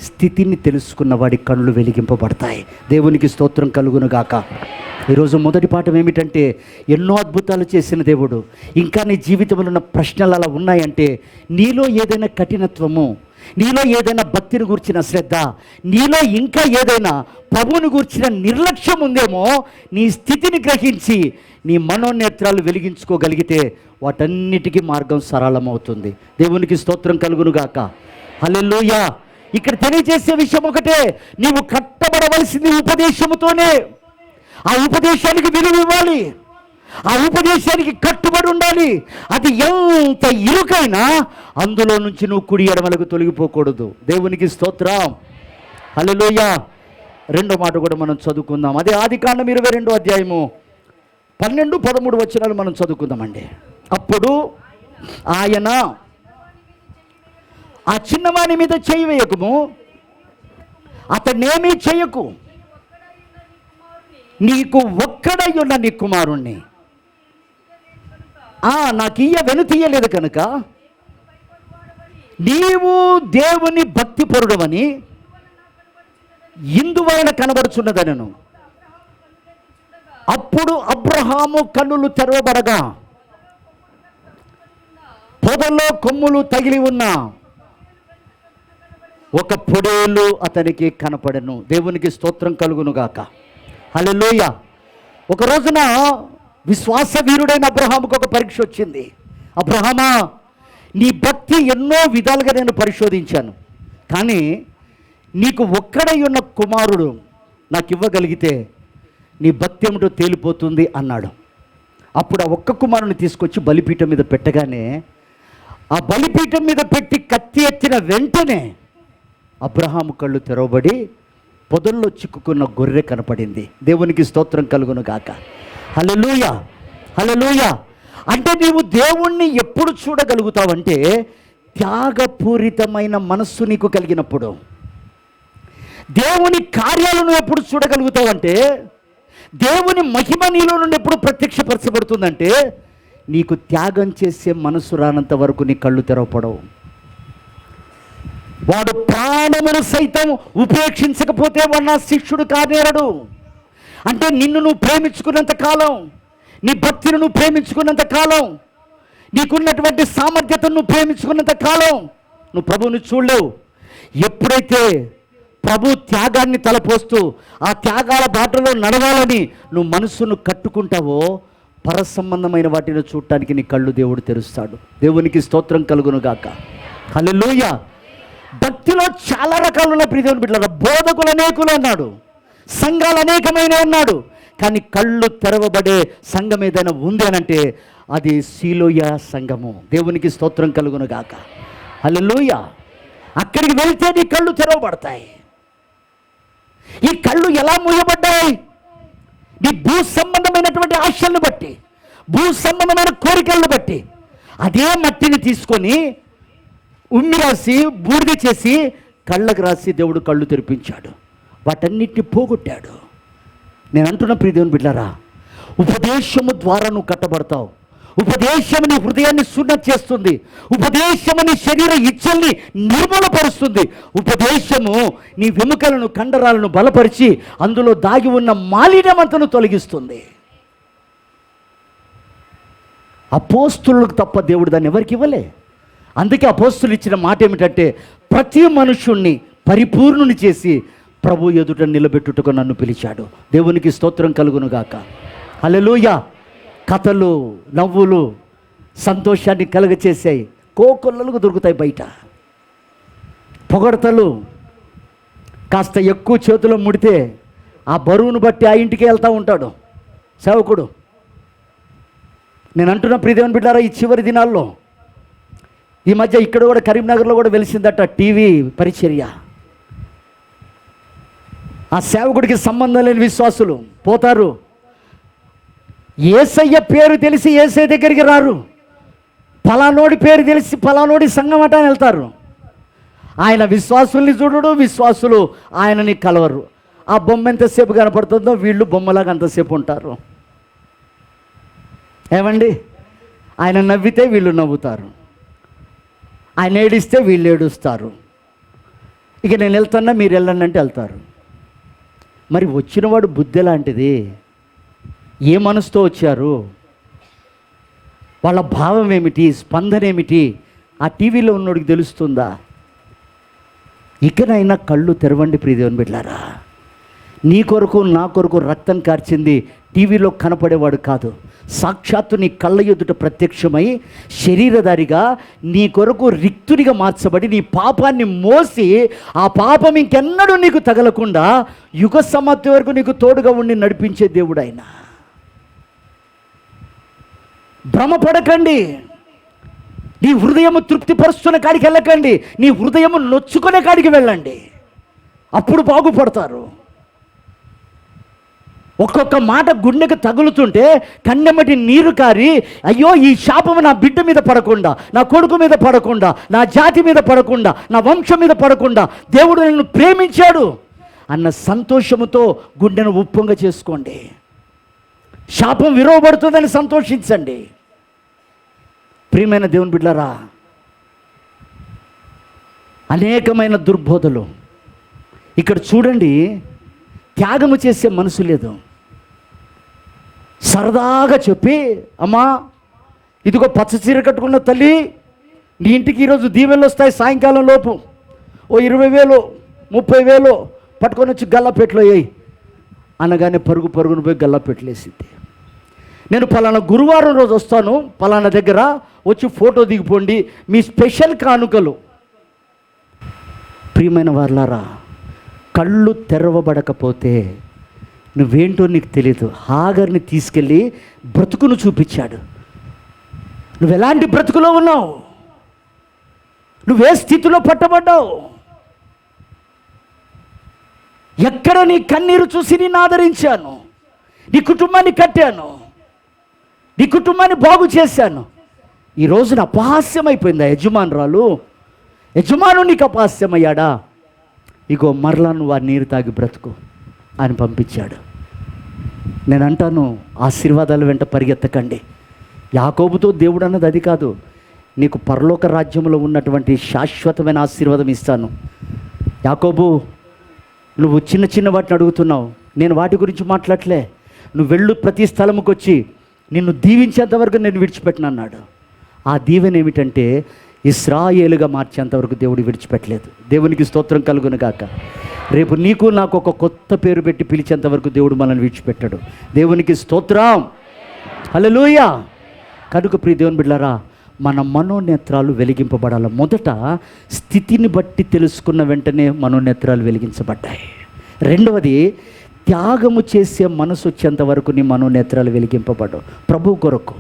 స్థితిని తెలుసుకున్న వాడి కళ్ళు వెలిగింపబడతాయి. దేవునికి స్తోత్రం కలుగును గాక. ఈరోజు మొదటి పాఠం ఏమిటంటే, ఎన్నో అద్భుతాలు చేసిన దేవుడు ఇంకా నీ జీవితంలో ఉన్న ప్రశ్నలు అలా ఉన్నాయంటే, నీలో ఏదైనా కఠినత్వము, నీలో ఏదైనా భక్తిని గూర్చిన శ్రద్ధ, నీలో ఇంకా ఏదైనా ప్రభువుని గూర్చిన నిర్లక్ష్యం ఉందేమో, నీ స్థితిని గ్రహించి నీ మనోనేత్రాలు వెలిగించుకోగలిగితే వాటన్నిటికీ మార్గం సరళమవుతుంది. దేవునికి స్తోత్రం కలుగునుగాక. హల్లెలూయా. ఇక్కడ తెలియజేసే విషయం ఒకటే, నీవు కట్టబడవలసింది ఉపదేశముతోనే. ఆ ఉపదేశానికి విలువ ఇవ్వాలి, ఆ ఉపదేశానికి కట్టుబడి ఉండాలి. అది ఎంత ఇరుకైనా అందులో నుంచి నువ్వు కుడి ఎడమలకు తొలగిపోకూడదు. దేవునికి స్తోత్రం. హల్లెలూయా. రెండో మాట కూడా మనం చదువుకుందాం. అదే ఆదికాండం 22వ అధ్యాయము 12-13 వచనాలు మనం చదువుకుందామండి. అప్పుడు ఆయన, ఆ చిన్నవాని మీద చేయి వేయకుము, అతన్నేమీ చేయకు, నీకు ఒక్కడై ఉన్న నీ కుమారుణ్ణి నాకు ఇయ్య వెనుతీయలేదు కనుక నీవు దేవుని భక్తి పరుడవని ఇందువలన కనబడుచున్నదనను. అప్పుడు అబ్రహాము కన్నులు తెరవబడగా పొదలో కొమ్ములు తగిలి ఉన్న ఒక పొడేలు అతనికి కనపడెను. దేవునికి స్తోత్రం కలుగునుగాక. హల్లెలూయా. ఒక రోజున విశ్వాస వీరుడైన అబ్రహాముకు ఒక పరీక్ష వచ్చింది. అబ్రహామా, నీ భక్తి ఎన్నో విధాలుగా నేను పరిశోధించాను, కానీ నీకు ఒక్కడై ఉన్న కుమారుడు నాకు ఇవ్వగలిగితే నీ భక్తి ఏమిటో తేలిపోతుంది అన్నాడు. అప్పుడు ఆ ఒక్క కుమారుని తీసుకొచ్చి బలిపీఠం మీద పెట్టగానే, ఆ బలిపీఠం మీద పెట్టి కత్తి ఎత్తిన వెంటనే అబ్రహాము కళ్ళు తెరవబడి పొదల్లో చిక్కుకున్న గొర్రె కనపడింది. దేవునికి స్తోత్రం కలుగును గాక. హల్లెలూయా. హల్లెలూయా. అంటే నీవు దేవుణ్ణి ఎప్పుడు చూడగలుగుతావంటే, త్యాగపూరితమైన మనస్సు నీకు కలిగినప్పుడు. దేవుని కార్యాలను ఎప్పుడు చూడగలుగుతావంటే, దేవుని మహిమ నీలో నుండి ఎప్పుడు ప్రత్యక్షపరచబడుతుందంటే, నీకు త్యాగం చేసే మనసు రానంత వరకు నీ కళ్ళు తెరవపడవు. వాడు ప్రాణమును సైతం ఉపేక్షించకపోతే వాడు నా శిష్యుడు కానేరడు. అంటే నిన్ను నువ్వు ప్రేమించుకున్నంత కాలం, నీ భక్తిని నువ్వు ప్రేమించుకున్నంత కాలం, నీకున్నటువంటి సామర్థ్యతను నువ్వు ప్రేమించుకున్నంత కాలం నువ్వు ప్రభువుని చూడలేవు. ఎప్పుడైతే ప్రభు త్యాగాన్ని తలపోస్తూ ఆ త్యాగాల బాటలో నడవాలని నువ్వు మనస్సును కట్టుకుంటావో, పరసంబంధమైన వాటిని చూడటానికి నీ కళ్ళు దేవుడు తెరుస్తాడు. దేవునికి స్తోత్రం కలుగును గాక. హల్లెలూయా. భక్తిలో చాలా రకాలు ఉన్న ప్రియమైన బిడ్డలారా, బోధకులు అనేకులు అన్నాడు, సంఘాలు అనేకమైన అన్నాడు, కానీ కళ్ళు తెరవబడే సంఘం ఏదైనా ఉంది అనంటే అది సీలోయ సంఘము. దేవునికి స్తోత్రం కలుగును గాక. హల్లెలూయా. అక్కడికి వెళ్తే నీ కళ్ళు తెరవబడతాయి. ఈ కళ్ళు ఎలా మూయబడ్డాయి? నీ భూ సంబంధమైనటువంటి ఆశలను బట్టి, భూ సంబంధమైన కోరికలను బట్టి. అదే మట్టిని తీసుకొని ఉమ్మి రాసి బూడిద చేసి కళ్ళకు రాసి దేవుడు కళ్ళు తెరిపించాడు, వాటన్నిటిని పోగొట్టాడు. నేను అంటున్న ప్రియ దేవుని బిడ్డలారా, ఉపదేశము ద్వారా నువ్వు కట్టబడతావు. ఉపదేశము నీ హృదయాన్ని శుద్ధం చేస్తుంది. ఉపదేశము నీ శరీర ఇచ్చల్ని నిర్మూలపరుస్తుంది. ఉపదేశము నీ వెముకలను, కండరాలను బలపరిచి అందులో దాగి ఉన్న మాలిన్యమంతను తొలగిస్తుంది. అపోస్తులకు తప్ప దేవుడు దాన్ని ఎవరికి ఇవ్వలే. అందుకే అపోస్తులు ఇచ్చిన మాట ఏమిటంటే, ప్రతి మనుషుణ్ణి పరిపూర్ణుని చేసి ప్రభు ఎదుట నిలబెట్టుటకు నన్ను పిలిచాడు. దేవునికి స్తోత్రం కలుగును గాక. హల్లెలూయా. కథలు, నవ్వులు, సంతోషాన్ని కలుగచేసాయి, కోకొల్లలకు దొరుకుతాయి బయట. పొగడతలు కాస్త ఎక్కువ చేతిలో ముడితే ఆ బరువును బట్టి ఆ ఇంటికి వెళ్తూ ఉంటాడు సేవకుడు. నేను అంటున్న ప్రియదేవుని బిడ్డారా, ఈ చివరి దినాల్లో ఈ మధ్య ఇక్కడ కూడా కరీంనగర్లో కూడా వెలిసిందట టీవీ పరిచర్య. ఆ సేవకుడికి సంబంధం లేని విశ్వాసులు పోతారు, యేసయ్య పేరు తెలిసి యేసయ్య దగ్గరికి రారు. పలానోడి పేరు తెలిసి పలానోడి సంఘం అట అని వెళ్తారు. ఆయన విశ్వాసుల్ని చూడడు, విశ్వాసులు ఆయనని కలవరు. ఆ బొమ్మ ఎంతసేపు కనపడుతుందో వీళ్ళు బొమ్మలాగా అంతసేపు ఉంటారు. ఏమండి, ఆయన నవ్వితే వీళ్ళు నవ్వుతారు, ఆయన ఏడిస్తే వీళ్ళు ఏడుస్తారు. ఇక నేను వెళ్తున్నా మీరు వెళ్ళండి అంటే వెళ్తారు. మరి వచ్చినవాడు బుద్ధి లాంటిది, ఏ మనసుతో వచ్చారు, వాళ్ళ భావం ఏమిటి, స్పందన ఏమిటి, ఆ టీవీలో ఉన్నోడికి తెలుస్తుందా? ఇకనైనా కళ్ళు తెరవండి ప్రియదేవుని బిడ్డలారా. నీ కొరకు నా కొరకు రక్తం కార్చింది టీవీలో కనపడేవాడు కాదు, సాక్షాత్తు నీ కళ్ళ ఎదుట ప్రత్యక్షమై శరీరధారిగా నీ కొరకు రిక్తునిగా మార్చబడి నీ పాపాన్ని మోసి ఆ పాపం ఇంకెన్నడూ నీకు తగలకుండా యుగ సమాప్తి వరకు నీకు తోడుగా ఉండి నడిపించే దేవుడు ఆయన. భ్రమపడకండి, నీ హృదయము తృప్తిపరుస్తున్న కాడికి వెళ్ళకండి, నీ హృదయము నొచ్చుకునే కాడికి వెళ్ళండి, అప్పుడు బాగుపడతారు. ఒక్కొక్క మాట గుండెకు తగులుతుంటే కన్నెమ్మటి నీరు కారి, అయ్యో ఈ శాపము నా బిడ్డ మీద పడకుండా, నా కొడుకు మీద పడకుండా, నా జాతి మీద పడకుండా, నా వంశం మీద పడకుండా దేవుడు నిన్ను ప్రేమించాడు అన్న సంతోషముతో గుండెను ఉప్పొంగ చేసుకోండి. శాపం విరవబడుతుందని సంతోషించండి. ప్రియమైన దేవుని బిడ్డలారా, అనేకమైన దుర్బోధలు ఇక్కడ చూడండి. త్యాగము చేసే మనసు లేదు. సరదాగా చెప్పి, అమ్మా ఇదిగో పచ్చ చీర కట్టుకున్న తల్లి, నీ ఇంటికి ఈరోజు దీవెనలు వస్తాయి, సాయంకాలం లోపు ఓ 20,000 30,000 పట్టుకొని వచ్చి గల్లాపెట్లో వేయి అనగానే పరుగును పోయి గల్లాపెట్లు వేసింది. నేను పలానా గురువారం రోజు వస్తాను, పలానా దగ్గర వచ్చి ఫోటో దిగిపోండి, మీ స్పెషల్ కానుకలు. ప్రియమైన వారలారా, కళ్ళు తెరవబడకపోతే నువ్వేంటో నీకు తెలియదు. హాగర్ని తీసుకెళ్ళి బ్రతుకును చూపించాడు. నువ్వు ఎలాంటి బ్రతుకులో ఉన్నావు, నువ్వే స్థితిలో పట్టబడ్డావు, ఎక్కడ నీ కన్నీరు చూసి నేను ఆదరించాను, నీ కుటుంబాన్ని కట్టాను, నీ కుటుంబాన్ని బాగు చేశాను. ఈ రోజున అపహాస్యమైపోయిందా యజమానురాలు? యజమాను నీకు అపహాస్యమయ్యాడా? ఇగో మరలా నువ్వు ఆ నీరు తాగి బ్రతుకు అని పంపించాడు. నేను అంటాను, ఆశీర్వాదాల వెంట పరిగెత్తకండి. యాకోబుతో దేవుడు అన్నది అది కాదు, నీకు పరలోక రాజ్యంలో ఉన్నటువంటి శాశ్వతమైన ఆశీర్వాదం ఇస్తాను. యాకోబు, నువ్వు చిన్న చిన్న వాటిని అడుగుతున్నావు, నేను వాటి గురించి మాట్లాడలే. నువ్వు వెళ్ళు, ప్రతి స్థలముకు వచ్చి నిన్ను దీవించేంతవరకు నేను విడిచిపెట్టను అన్నాడు. ఆ దీవెన ఏమిటంటే ఇశ్రాయేలుగా మార్చేంతవరకు దేవుడు విడిచిపెట్టలేదు. దేవునికి స్తోత్రం కలుగును గాక. రేపు నీకు నాకు ఒక కొత్త పేరు పెట్టి పిలిచేంతవరకు దేవుడు మనల్ని విడిచిపెట్టాడు. దేవునికి స్తోత్రం, హల్లెలూయా. కనుక ప్రియ దేవుని బిడ్డలారా, మన మనోనేత్రాలు వెలిగింపబడాలి. మొదట స్థితిని బట్టి తెలుసుకున్న వెంటనే మనోనేత్రాలు వెలిగించబడ్డాయి. రెండవది, త్యాగము చేసే మనసు వచ్చేంత వరకు నీ మనోనేత్రాలు వెలిగింపబడవు. ప్రభు కొరకు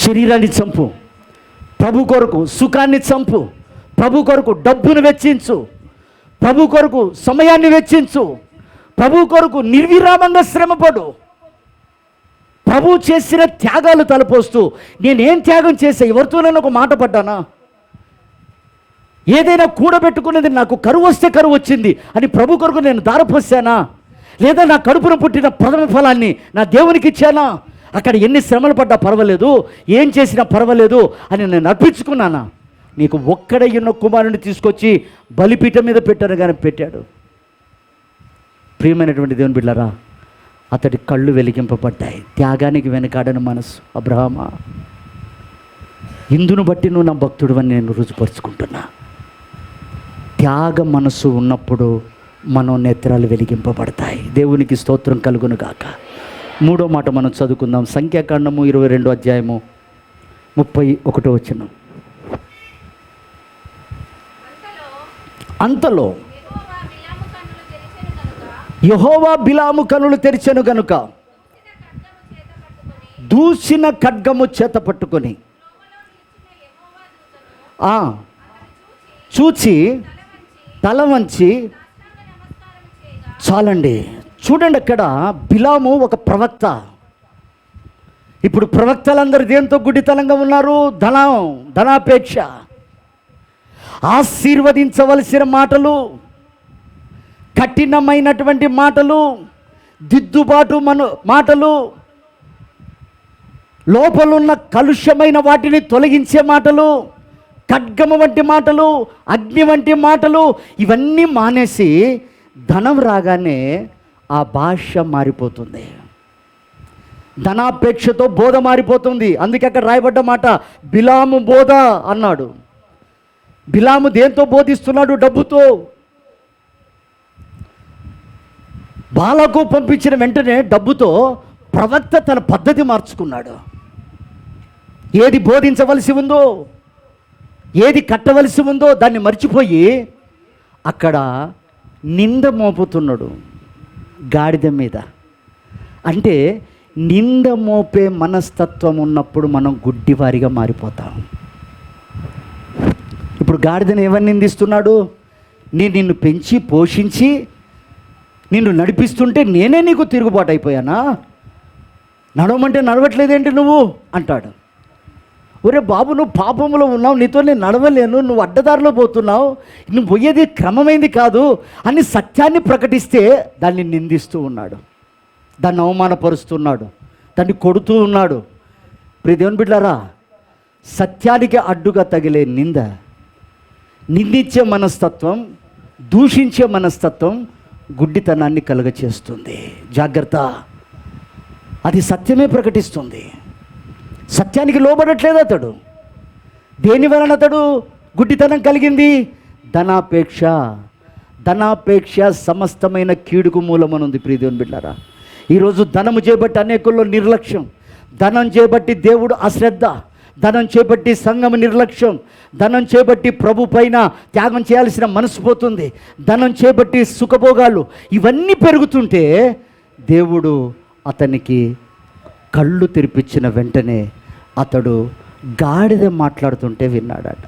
శరీరాన్ని చంపు, ప్రభు కొరకు సుఖాన్ని చంపు, ప్రభు కొరకు డబ్బును వెచ్చించు, ప్రభు కొరకు సమయాన్ని వెచ్చించు, ప్రభు కొరకు నిర్విరామంగా శ్రమపడు. ప్రభు చేసిన త్యాగాలు తలపోస్తూ నేనేం త్యాగం చేసా, ఎవరితోనైనా ఒక మాట పడ్డానా, ఏదైనా కూడబెట్టుకున్నది నాకు కరువు వస్తే కరువు వచ్చింది అని ప్రభు కొరకు నేను దారపోసానా, లేదా నా కడుపున పుట్టిన ప్రథమ ఫలాన్ని నా దేవునికి ఇచ్చానా, అక్కడ ఎన్ని శ్రమలు పడ్డా పర్వాలేదు, ఏం చేసినా పర్వాలేదు అని నేను అర్పించుకున్నానా? నీకు ఒక్కడయ్యున్న కుమారుని తీసుకొచ్చి బలిపీఠం మీద పెట్టాను కానీ పెట్టాడు. ప్రియమైనటువంటి దేవుని బిడ్డలారా, అతడి కళ్ళు వెలిగింపబడ్డాయి. త్యాగానికి వెనకాడని మనసు. అబ్రహామా, ఇందును బట్టి నువ్వు నా భక్తుడు అని నేను రుజుపరుచుకుంటున్నా. త్యాగ మనసు ఉన్నప్పుడు మనోనేత్రాలు వెలిగింపబడతాయి. దేవునికి స్తోత్రం కలుగును గాక. మూడో మాట మనం చదువుకుందాం. సంఖ్యాకాండము 22 అధ్యాయము 31 వచనం. అంతలో యెహోవా బిలాము కనులు తెరిచెను గనుక దూసిన ఖడ్గము చేత పట్టుకొని చూచి తల వంచి, చాలండి. చూడండి, అక్కడ బిలాము ఒక ప్రవక్త. ఇప్పుడు ప్రవక్తలందరూ దేంతో గుడ్డితనంగా ఉన్నారు? ధనాపేక్ష. ఆశీర్వదించవలసిన మాటలు, కఠినమైనటువంటి మాటలు, దిద్దుబాటు మాటలు, లోపలున్న కలుష్యమైన వాటిని తొలగించే మాటలు, ఖడ్గము వంటి మాటలు, అగ్ని వంటి మాటలు, ఇవన్నీ మానేసి ధనం రాగానే ఆ భాష మారిపోతుంది. ధనాపేక్షతో బోధ మారిపోతుంది. అందుకే అక్కడ రాయబడ్డ మాట బిలాము బోధ అన్నాడు. బిలాము దేంతో బోధిస్తున్నాడు? డబ్బుతో. బాలకు పంపించిన వెంటనే డబ్బుతో ప్రవక్త తన పద్ధతి మార్చుకున్నాడు. ఏది బోధించవలసి ఉందో, ఏది కట్టవలసి ఉందో దాన్ని మర్చిపోయి అక్కడ నింద మోపుతున్నాడు గాడిద మీద. అంటే నింద మోపే మనస్తత్వం ఉన్నప్పుడు మనం గుడ్డివారిగా మారిపోతాం. ఇప్పుడు గాడిదని ఎవరిని నిందిస్తున్నాడు? నేను నిన్ను పెంచి పోషించి నిన్ను నడిపిస్తుంటే నేనే నీకు తిరుగుబాటు అయిపోయానా? నడవమంటే నడవట్లేదేంటి నువ్వు అంటాడు. ఒరే బాబు, నువ్వు పాపంలో ఉన్నావు, నీతో నేను నడవలేను, నువ్వు అడ్డదారిలో పోతున్నావు, నువ్వు పోయేది క్రమమైంది కాదు అని సత్యాన్ని ప్రకటిస్తే దాన్ని నిందిస్తూ ఉన్నాడు, దాన్ని అవమానపరుస్తున్నాడు, దాన్ని కొడుతూ ఉన్నాడు. ప్రియ దేవుని బిడ్డలారా, సత్యానికి అడ్డుగా తగిలే నింద, నిందించే మనస్తత్వం, దూషించే మనస్తత్వం గుడ్డితనాన్ని కలుగచేస్తుంది. జాగ్రత్త. అది సత్యమే ప్రకటిస్తుంది, సత్యానికి లోబడట్లేదు అతడు. దేని వలన అతడు గుడ్డితనం కలిగింది? ధనాపేక్ష సమస్తమైన కీడుకు మూలమనుంది. ప్రియ దేవుని బిడ్డలారా, ఈరోజు ధనము చేపట్టి అనేకుల్లో నిర్లక్ష్యం, ధనం చేపట్టి దేవుడు అశ్రద్ధ, ధనం చేపట్టి సంఘం నిర్లక్ష్యం, ధనం చేపట్టి ప్రభు పైన త్యాగం చేయాల్సిన మనసు పోతుంది, ధనం చేపట్టి సుఖభోగాలు ఇవన్నీ పెరుగుతుంటే దేవుడు అతనికి కళ్ళు తెరిపించిన వెంటనే అతడు గాడిద మాట్లాడుతుంటే విన్నాడట.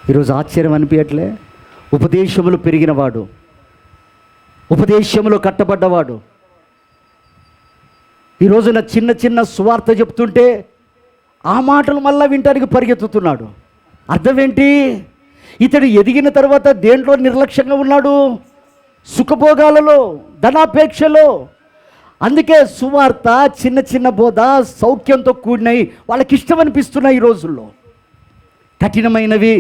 ఈరోజు ఆశ్చర్యం అనిపించట్లే? ఉపదేశములు పెరిగినవాడు, ఉపదేశములు కట్టబడ్డవాడు ఈ రోజున చిన్న చిన్న సువార్త చెప్తుంటే ఆ మాటలు మళ్ళా వింటానికి పరిగెత్తుతున్నాడు. అర్థం ఏంటి? ఇతడు ఎదిగిన తర్వాత దేంట్లో నిర్లక్ష్యంగా ఉన్నాడు? సుఖభోగాలలో, ధనాపేక్షలో. అందుకే సువార్త, చిన్న చిన్న బోధ సౌఖ్యంతో కూడినవి వాళ్ళకి ఇష్టం అనిపిస్తున్నాయి. ఈ రోజుల్లో కఠినమైనవి,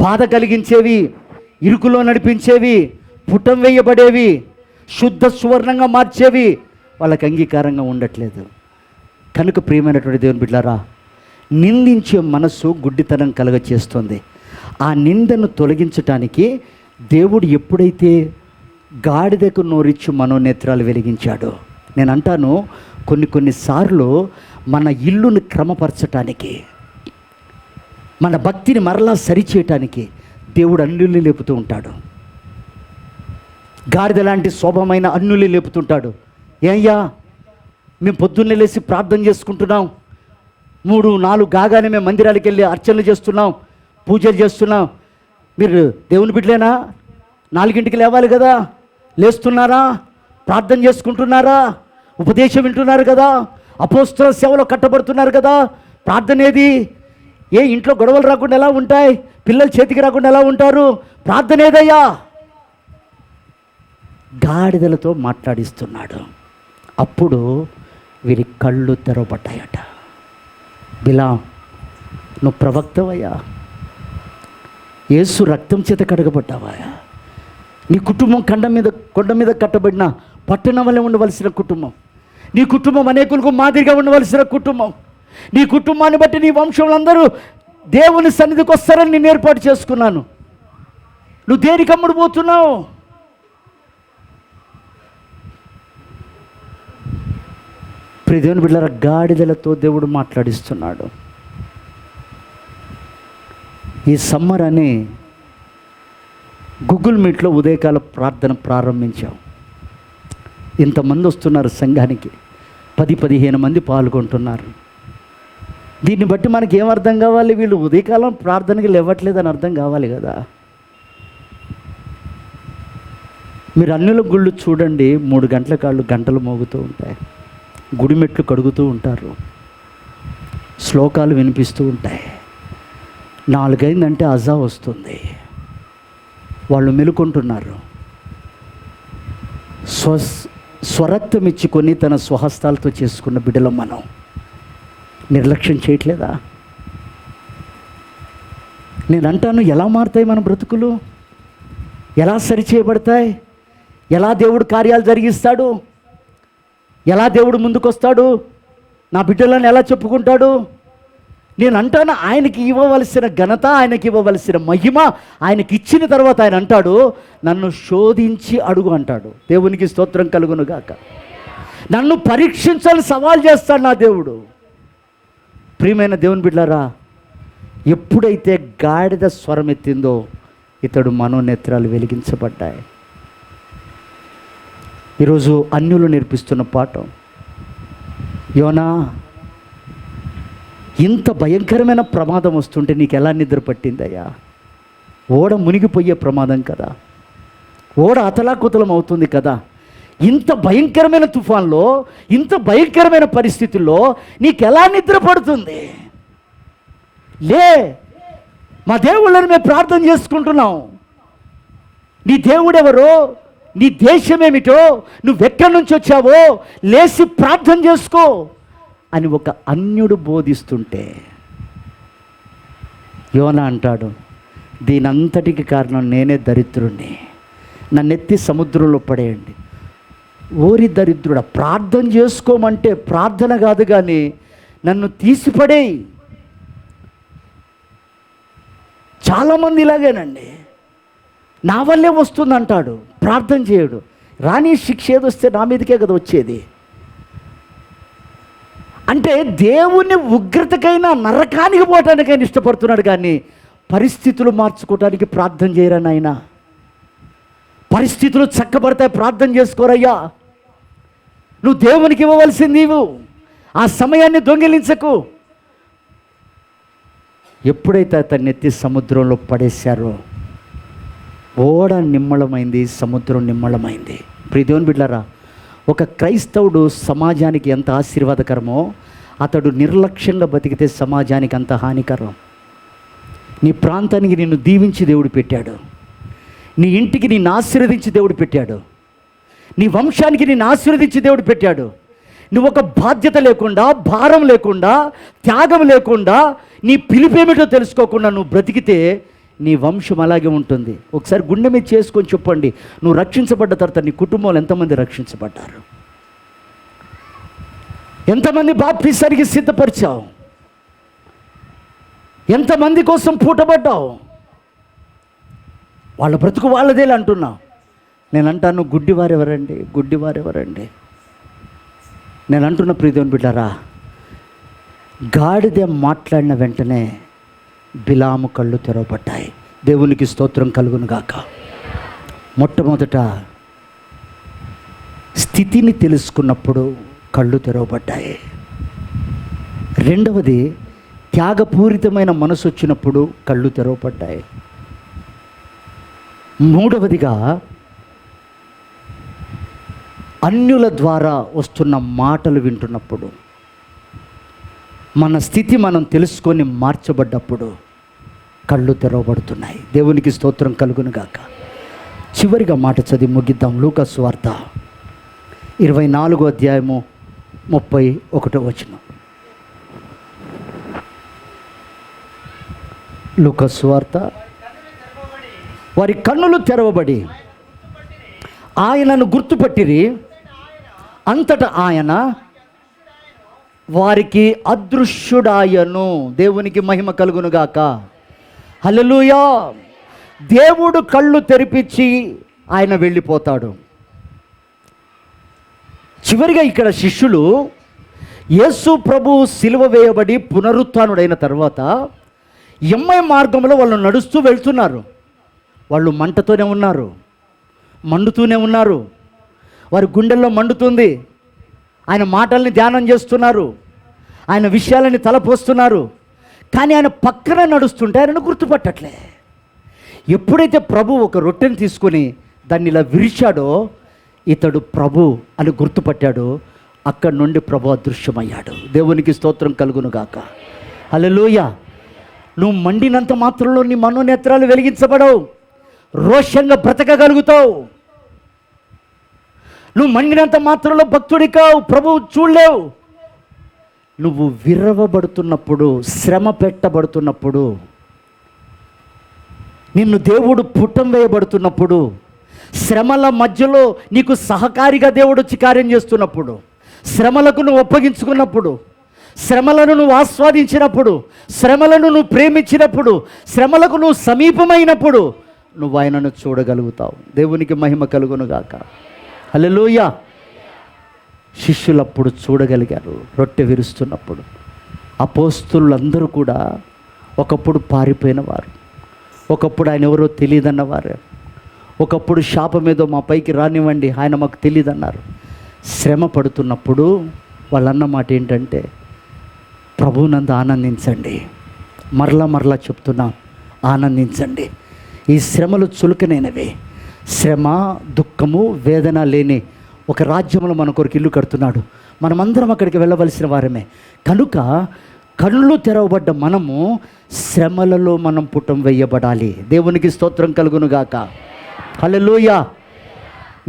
బాధ కలిగించేవి, ఇరుకులో నడిపించేవి, పుటం వేయబడేవి, శుద్ధ సువర్ణంగా మార్చేవి వాళ్ళకి అంగీకారంగా ఉండట్లేదు. కనుక ప్రియమైనటువంటి దేవుని బిడ్డలారా, నిందించే మనస్సు గుడ్డితనం కలుగచేస్తుంది. ఆ నిందను తొలగించటానికి దేవుడు ఎప్పుడైతే గాడిదకు నోరిచ్చి మనోనేత్రాలు వెలిగించాడో, నేను అంటాను, కొన్నిసార్లు మన ఇల్లును క్రమపరచటానికి, మన భక్తిని మరలా సరిచేయటానికి దేవుడు అన్యుల్ని లేపుతూ ఉంటాడు. గాడిద లాంటి శోభమైన అన్యుల్ని లేపుతుంటాడు. ఏయ్యా, మేము పొద్దున్నే లేచి ప్రార్థన చేసుకుంటున్నాం, 3-4 కాగానే మేము మందిరాలకు వెళ్ళి అర్చనలు చేస్తున్నాం, పూజలు చేస్తున్నాం. మీరు దేవుని బిడ్డలేనా? 4ంటికి లేవాలి కదా, లేస్తున్నారా? ప్రార్థన చేసుకుంటున్నారా? ఉపదేశం వింటున్నారు కదా, అపోస్తల సేవలో కట్టబడుతున్నారు కదా. ప్రార్థన ఏది? ఏ ఇంట్లో గొడవలు రాకుండా ఎలా ఉంటాయి? పిల్లలు చేతికి రాకుండా ఎలా ఉంటారు? ప్రార్థన ఏదయ్యా? గాడిదలతో మాట్లాడిస్తున్నాడు. అప్పుడు వీరి కళ్ళు తెరవబడ్డాయట. బిలాం, నువ్వు ప్రవక్తవయ్యా, యేసు రక్తం చేత కడగబడ్డావయ్యా, నీ కుటుంబం కొండ మీద కట్టబడిన పట్టణం వల్ల ఉండవలసిన కుటుంబం, నీ కుటుంబం అనేకులకు మాదిరిగా ఉండవలసిన కుటుంబం, నీ కుటుంబాన్ని బట్టి నీ వంశంలో దేవుని సన్నిధికి వస్తారని నేను ఏర్పాటు చేసుకున్నాను. నువ్వు దేనికి అమ్ముడు పోతున్నావు? దేవుని బిడ్డలారా, గాడిదలతో దేవుడు మాట్లాడిస్తున్నాడు. ఈ సమ్మర్ అని గూగుల్ మీట్లో ఉదయకాల ప్రార్థన ప్రారంభించాం. ఇంతమంది వస్తున్నారు సంఘానికి, 10-15 మంది పాల్గొంటున్నారు. దీన్ని బట్టి మనకి ఏం అర్థం కావాలి? వీళ్ళు ఉదయకాలం ప్రార్థనకి లేవట్లేదని అర్థం కావాలి కదా. మీరు అన్యుల గుళ్ళు చూడండి, 3 గంటల కాళ్ళు గంటలు మోగుతూ ఉంటాయి, గుడి మెట్లు కడుగుతూ ఉంటారు, శ్లోకాలు వినిపిస్తూ ఉంటాయి. 4 అయిందంటే అజా వస్తుంది, వాళ్ళు మెలుకుంటున్నారు. స్వరక్తం ఇచ్చుకొని తన స్వహస్తాలతో చేసుకున్న బిడ్డలం మనం నిర్లక్ష్యం చేయట్లేదా? నేను అంటాను, ఎలా మారుతాయి మన బ్రతుకులు? ఎలా సరిచేయబడతాయి? ఎలా దేవుడు కార్యాలు జరిగిస్తాడు? ఎలా దేవుడు ముందుకొస్తాడు? నా బిడ్డలను ఎలా చెప్పుకుంటాడు? నేను అంటాను, ఆయనకి ఇవ్వవలసిన ఘనత, ఆయనకి ఇవ్వవలసిన మహిమ ఆయనకి ఇచ్చిన తర్వాత ఆయన అంటాడు, నన్ను శోధించి అడుగు అంటాడు. దేవునికి స్తోత్రం కలుగును గాక. నన్ను పరీక్షించాలని సవాల్ చేస్తాడు నా దేవుడు. ప్రియమైన దేవుని బిడ్డలారా, ఎప్పుడైతే గాడిద స్వరం ఎత్తిందో ఇతడు మనోనేత్రాలు వెలిగించబడ్డాయి. ఈరోజు అన్యులు నేర్పిస్తున్న పాఠం, యోనా, ఇంత భయంకరమైన ప్రమాదం వస్తుంటే నీకు ఎలా నిద్ర పట్టిందయ్యా? ఓడ మునిగిపోయే ప్రమాదం కదా, ఓడ అతలాకుతలం అవుతుంది కదా, ఇంత భయంకరమైన తుఫాన్లో, ఇంత భయంకరమైన పరిస్థితుల్లో నీకెలా నిద్ర పడుతుంది? లే, మా దేవుళ్ళని మేము ప్రార్థన చేసుకుంటున్నాం. నీ దేవుడెవరో, నీ దేశమేమిటో, నువ్వెక్కడి నుంచి వచ్చావో లేచి ప్రార్థన చేసుకో అని ఒక అన్యుడు బోధిస్తుంటే యోనా అంటాడు, దీనంతటికి కారణం నేనే దరిద్రుణ్ణి, నన్నెత్తి సముద్రంలో పడేయండి. ఓరి దరిద్రుడా, ప్రార్థన చేసుకోమంటే ప్రార్థన కాదు కానీ నన్ను తీసిపడేయి. చాలామంది ఇలాగేనండి, నా వల్లే వస్తుంది అంటాడు, ప్రార్థన చేయడు. రాని శిక్ష ఏదొస్తే నా మీదకే కదా వచ్చేది. అంటే దేవుని ఉగ్రతకైనా నరకానికి పోవటానికైనా ఇష్టపడుతున్నాడు కానీ పరిస్థితులు మార్చుకోవటానికి ప్రార్థన చేయరా నాయనా. పరిస్థితులు చక్కబడతాయి, ప్రార్థన చేసుకోరయ్యా. నువ్వు దేవునికి ఇవ్వవలసింది నీవు, ఆ సమయాన్ని దొంగిలించకు. ఎప్పుడైతే అతన్ని ఎత్తి సముద్రంలో పడేశారో ఓడ నిమ్మళమైంది, సముద్రం నిమ్మళమైంది. ప్రియ దేవుని బిడ్డలారా, ఒక క్రైస్తవుడు సమాజానికి ఎంత ఆశీర్వాదకరమో అతడు నిర్లక్ష్యంగా బతికితే సమాజానికి అంత హానికరం. నీ ప్రాంతానికి నిన్ను దీవించి దేవుడు పెట్టాడు, నీ ఇంటికి నిన్ను ఆశీర్వదించి దేవుడు పెట్టాడు, నీ వంశానికి నిన్ను ఆశీర్వదించి దేవుడు పెట్టాడు. నువ్వు ఒక బాధ్యత లేకుండా, భారం లేకుండా, త్యాగం లేకుండా, నీ పిలిపేమిటో తెలుసుకోకుండా నువ్వు బ్రతికితే నీ వంశం అలాగే ఉంటుంది. ఒకసారి గుండె మీద చేసుకొని చెప్పండి, నువ్వు రక్షించబడ్డ తర్వాత నీ కుటుంబంలో ఎంతమంది రక్షించబడ్డారు? ఎంతమంది బాప్టిసానికి సిద్ధపరిచావు? ఎంతమంది కోసం పూటపడ్డావు? వాళ్ళ బ్రతుకు వాళ్ళదేలా అంటున్నావు. నేను అంటాను, గుడ్డివారెవరండి, గుడ్డివారెవరండి? నేను అంటున్న ప్రియ దేవుని బిడ్డారా, గాడిద మాట్లాడిన వెంటనే బిలాము కళ్ళు తెరవబడ్డాయి. దేవునికి స్తోత్రం కలుగును గాక. మొట్టమొదట స్థితిని తెలుసుకున్నప్పుడు కళ్ళు తెరవబడ్డాయి. రెండవది త్యాగపూరితమైన మనసు వచ్చినప్పుడు కళ్ళు తెరవబడ్డాయి. మూడవదిగా అన్యుల ద్వారా వస్తున్న మాటలు వింటున్నప్పుడు, మన స్థితి మనం తెలుసుకొని మార్చబడ్డప్పుడు కళ్ళు తెరవబడుతున్నాయి. దేవునికి స్తోత్రం కలుగును గాక. చివరిగా మాట చదివి ముగిద్దాం. లూకా సువార్త 24:31. లూకా సువార్త, వారి కన్నులు తెరవబడి ఆయనను గుర్తుపట్టిరి, అంతటా ఆయన వారికి అదృశ్యుడాయను. దేవునికి మహిమ కలుగునుగాక. హల్లెలూయా. దేవుడు కళ్ళు తెరిపించి ఆయన వెళ్ళిపోతాడు. చివరిగా ఇక్కడ శిష్యులు యేసు ప్రభు సిలువ వేయబడి పునరుత్థానుడైన తర్వాత ఎమ్మై మార్గంలో వాళ్ళు నడుస్తూ వెళ్తున్నారు. వాళ్ళు మంటతోనే ఉన్నారు, మండుతూనే ఉన్నారు, వారి గుండెల్లో మండుతుంది. ఆయన మాటల్ని ధ్యానం చేస్తున్నారు, ఆయన విషయాలని తలపోస్తున్నారు. కానీ ఆయన పక్కన నడుస్తుంటే ఆయనను గుర్తుపట్టట్లే. ఎప్పుడైతే ప్రభు ఒక రొట్టెని తీసుకొని దాన్ని ఇలా విరిచాడో ఇతడు ప్రభు అని గుర్తుపట్టాడు. అక్కడి నుండి ప్రభు అదృశ్యమయ్యాడు. దేవునికి స్తోత్రం కలుగునుగాక. హల్లెలూయా. నువ్వు మండినంత మాత్రంలో నీ మనోనేత్రాలు వెలిగించబడవు, రోషంగా బ్రతకగలుగుతావు. నువ్వు మండినంత మాత్రంలో భక్తుడి కావు, ప్రభువు చూడలేవు. నువ్వు విరవబడుతున్నప్పుడు, శ్రమ పెట్టబడుతున్నప్పుడు, నిన్ను దేవుడు పుట్టం వేయబడుతున్నప్పుడు, శ్రమల మధ్యలో నీకు సహకారిగా దేవుడు వచ్చి కార్యం చేస్తున్నప్పుడు, శ్రమలకు నువ్వు ఒప్పగించుకున్నప్పుడు, శ్రమలను నువ్వు ఆస్వాదించినప్పుడు, శ్రమలను నువ్వు ప్రేమించినప్పుడు, శ్రమలకు నువ్వు సమీపమైనప్పుడు నువ్వు ఆయనను చూడగలుగుతావు. దేవునికి మహిమ కలుగునుగాక. హల్లెలూయా. శిష్యులప్పుడు చూడగలిగారు రొట్టె విరుస్తున్నప్పుడు. అపోస్తలులందరూ కూడా ఒకప్పుడు పారిపోయిన వారు, ఒకప్పుడు ఆయన ఎవరో తెలియదన్నవారు, ఒకప్పుడు శాపం ఏదో మా పైకి రానివ్వండి ఆయన మాకు తెలియదన్నారు. శ్రమ పడుతున్నప్పుడు వాళ్ళన్న మాట ఏంటంటే, ప్రభువునందు ఆనందించండి. మరలా చెప్తున్నాం, ఆనందించండి. ఈ శ్రమలు చులకనైనవి. శ్రమ, దుఃఖము, వేదన లేని ఒక రాజ్యంలో మన కొరకు ఇల్లు కడుతున్నాడు. మనమందరం అక్కడికి వెళ్ళవలసిన వారమే. కనుక కళ్ళు తెరవబడ్డ మనము శ్రమలలో మనం పుటం వేయబడాలి. దేవునికి స్తోత్రం కలుగునుగాక. హల్లెలూయా.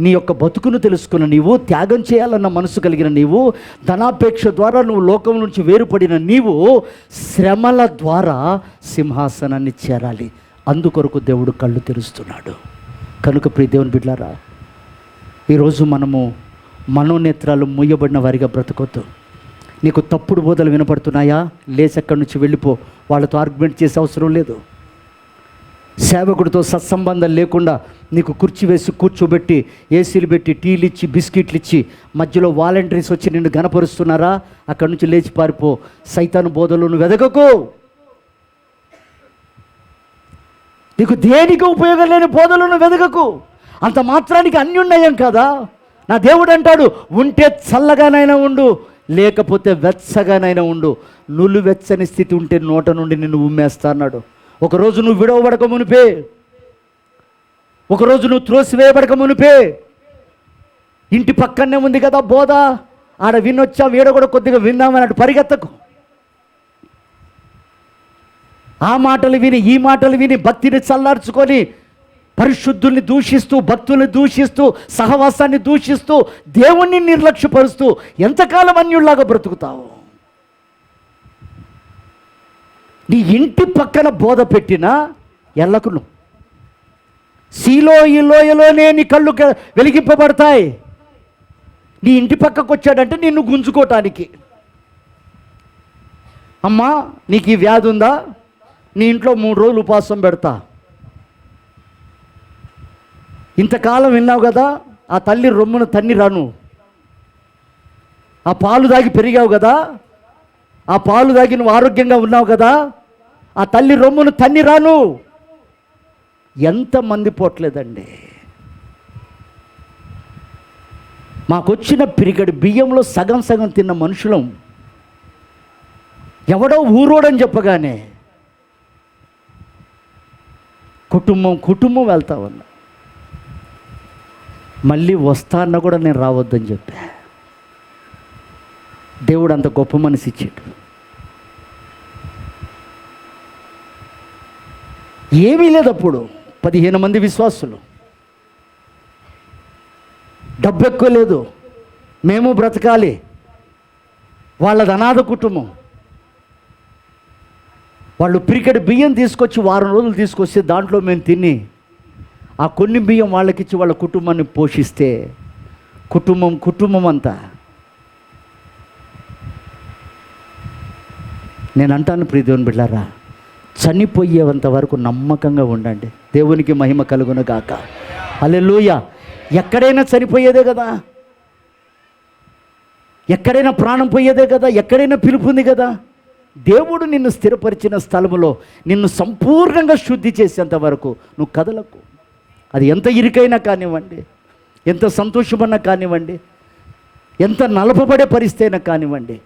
నీ యొక్క బతుకును తెలుసుకున్న నీవు, త్యాగం చేయాలన్న మనసు కలిగిన నీవు, ధనాపేక్ష ద్వారా నువ్వు లోకం నుంచి వేరుపడిన నీవు శ్రమల ద్వారా సింహాసనాన్ని చేరాలి. అందుకొరకు దేవుడు కళ్ళు తెరుస్తున్నాడు. కనుక ప్రియ దేవుని బిడ్డలారా, ఈరోజు మనము మనోనేత్రాలు మూయబడిన వారిగా బ్రతకొద్దు. నీకు తప్పుడు బోధలు వినపడుతున్నాయా? లేచి అక్కడి నుంచి వెళ్ళిపో. వాళ్ళతో ఆర్గ్యుమెంట్ చేసే అవసరం లేదు. సేవకుడితో సత్సంబంధం లేకుండా నీకు కుర్చీ వేసి కూర్చోబెట్టి, ఏసీలు పెట్టి, టీలు ఇచ్చి, బిస్కెట్లు ఇచ్చి, మధ్యలో వాలంటీర్స్ వచ్చి నిన్ను గనపరుస్తున్నారా? అక్కడి నుంచి లేచి పారిపో. సైతాను బోధలు నువ్వు వెదకకు. నీకు దేనికి ఉపయోగం లేని బోధలను వెదకకు. అంత మాత్రానికి అన్యున్నయం కదా. నా దేవుడు అంటాడు, ఉంటే చల్లగానైనా ఉండు, లేకపోతే వెచ్చగానైనా ఉండు. నులువెచ్చని స్థితి ఉంటే నోట నుండి నిన్ను ఉమ్మేస్తా అన్నాడు. ఒకరోజు నువ్వు విడవబడక మునిపే, ఒకరోజు నువ్వు త్రోసివేయబడక మునిపే, ఇంటి పక్కనే ఉంది కదా బోధ, ఆడ వినొచ్చా, వీడ కూడా కొద్దిగా విందామన్నట్టు పరిగెత్తకు. ఆ మాటలు విని, ఈ మాటలు విని భక్తిని చల్లార్చుకొని పరిశుద్ధుల్ని దూషిస్తూ, భక్తుల్ని దూషిస్తూ, సహవాసాన్ని దూషిస్తూ, దేవుణ్ణి నిర్లక్ష్యపరుస్తూ ఎంతకాలం అన్యుల్లాగా బ్రతుకుతావు? నీ ఇంటి పక్కన బోధ పెట్టినా ఎల్లకును. సీలో ఈ లోయలోనే నీ కళ్ళు వెలిగింపబడతాయి. నీ ఇంటి పక్కకు వచ్చాడంటే నిన్ను గుంజుకోవటానికి. అమ్మా నీకు ఈ వ్యాధి ఉందా, నీ ఇంట్లో 3 రోజులు ఉపవాసం పెడతా. ఇంతకాలం విన్నావు కదా, ఆ తల్లి రొమ్మును తన్ని రాను, ఆ పాలు దాగి పెరిగావు కదా, ఆ పాలు దాగి నువ్వు ఆరోగ్యంగా ఉన్నావు కదా, ఆ తల్లి రొమ్మును తన్ని రాను. ఎంతమంది పోట్లేదండి. మాకొచ్చిన పిరిగడి బియ్యంలో సగం సగం తిన్న మనుషులం. ఎవడో ఊరోడని చెప్పగానే కుటుంబం వెళ్తా ఉన్నా. మళ్ళీ వస్తా అన్న కూడా నేను రావద్దని చెప్పా. దేవుడు అంత గొప్ప మనసు ఇచ్చాడు. ఏమీ లేదు అప్పుడు. 15 మంది విశ్వాసులు, డబ్బు ఎక్కువ లేదు, మేము బ్రతకాలి. వాళ్ళది అనాథ కుటుంబం. వాళ్ళు పిరికెడు బియ్యం తీసుకొచ్చి 1 వారం రోజులు తీసుకొస్తే దాంట్లో మేము తిని ఆ కొన్ని బియ్యం వాళ్ళకిచ్చి వాళ్ళ కుటుంబాన్ని పోషిస్తే కుటుంబం అంతా. నేను అంటాను ప్రియ దేవుని బిడ్డలారా, చనిపోయేంత వరకు నమ్మకంగా ఉండండి. దేవునికి మహిమ కలుగును గాక. హల్లెలూయా. ఎక్కడైనా చనిపోయేదే కదా, ఎక్కడైనా ప్రాణం పోయేదే కదా, ఎక్కడైనా పిలుపు ఉంది కదా. దేవుడు నిన్ను స్థిరపరిచిన స్థలములో నిన్ను సంపూర్ణంగా శుద్ధి చేసేంత వరకు నువ్వు కదలకు. అది ఎంత ఇరుకైనా కానివ్వండి, ఎంత సంతోషమన్నా కానివ్వండి, ఎంత నలపబడే పరిస్థితి అయినా కానివ్వండి,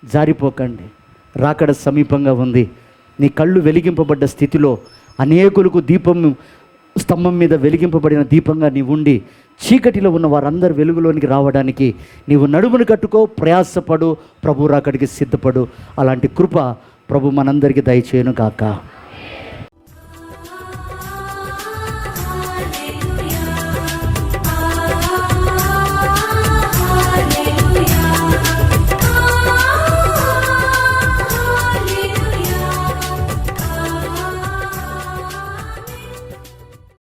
జారిపోకండి. రాకడ సమీపంగా ఉంది. నీ కళ్ళు వెలిగింపబడ్డ స్థితిలో అనేకులకు దీపం స్తంభం మీద వెలిగింపబడిన దీపంగా నీవు ఉండి చీకటిలో ఉన్న వారందరూ వెలుగులోనికి రావడానికి నీవు నడుమును కట్టుకో, ప్రయాసపడు, ప్రభు రాకడికి సిద్ధపడు. అలాంటి కృప ప్రభు మనందరికీ దయచేయును గాక.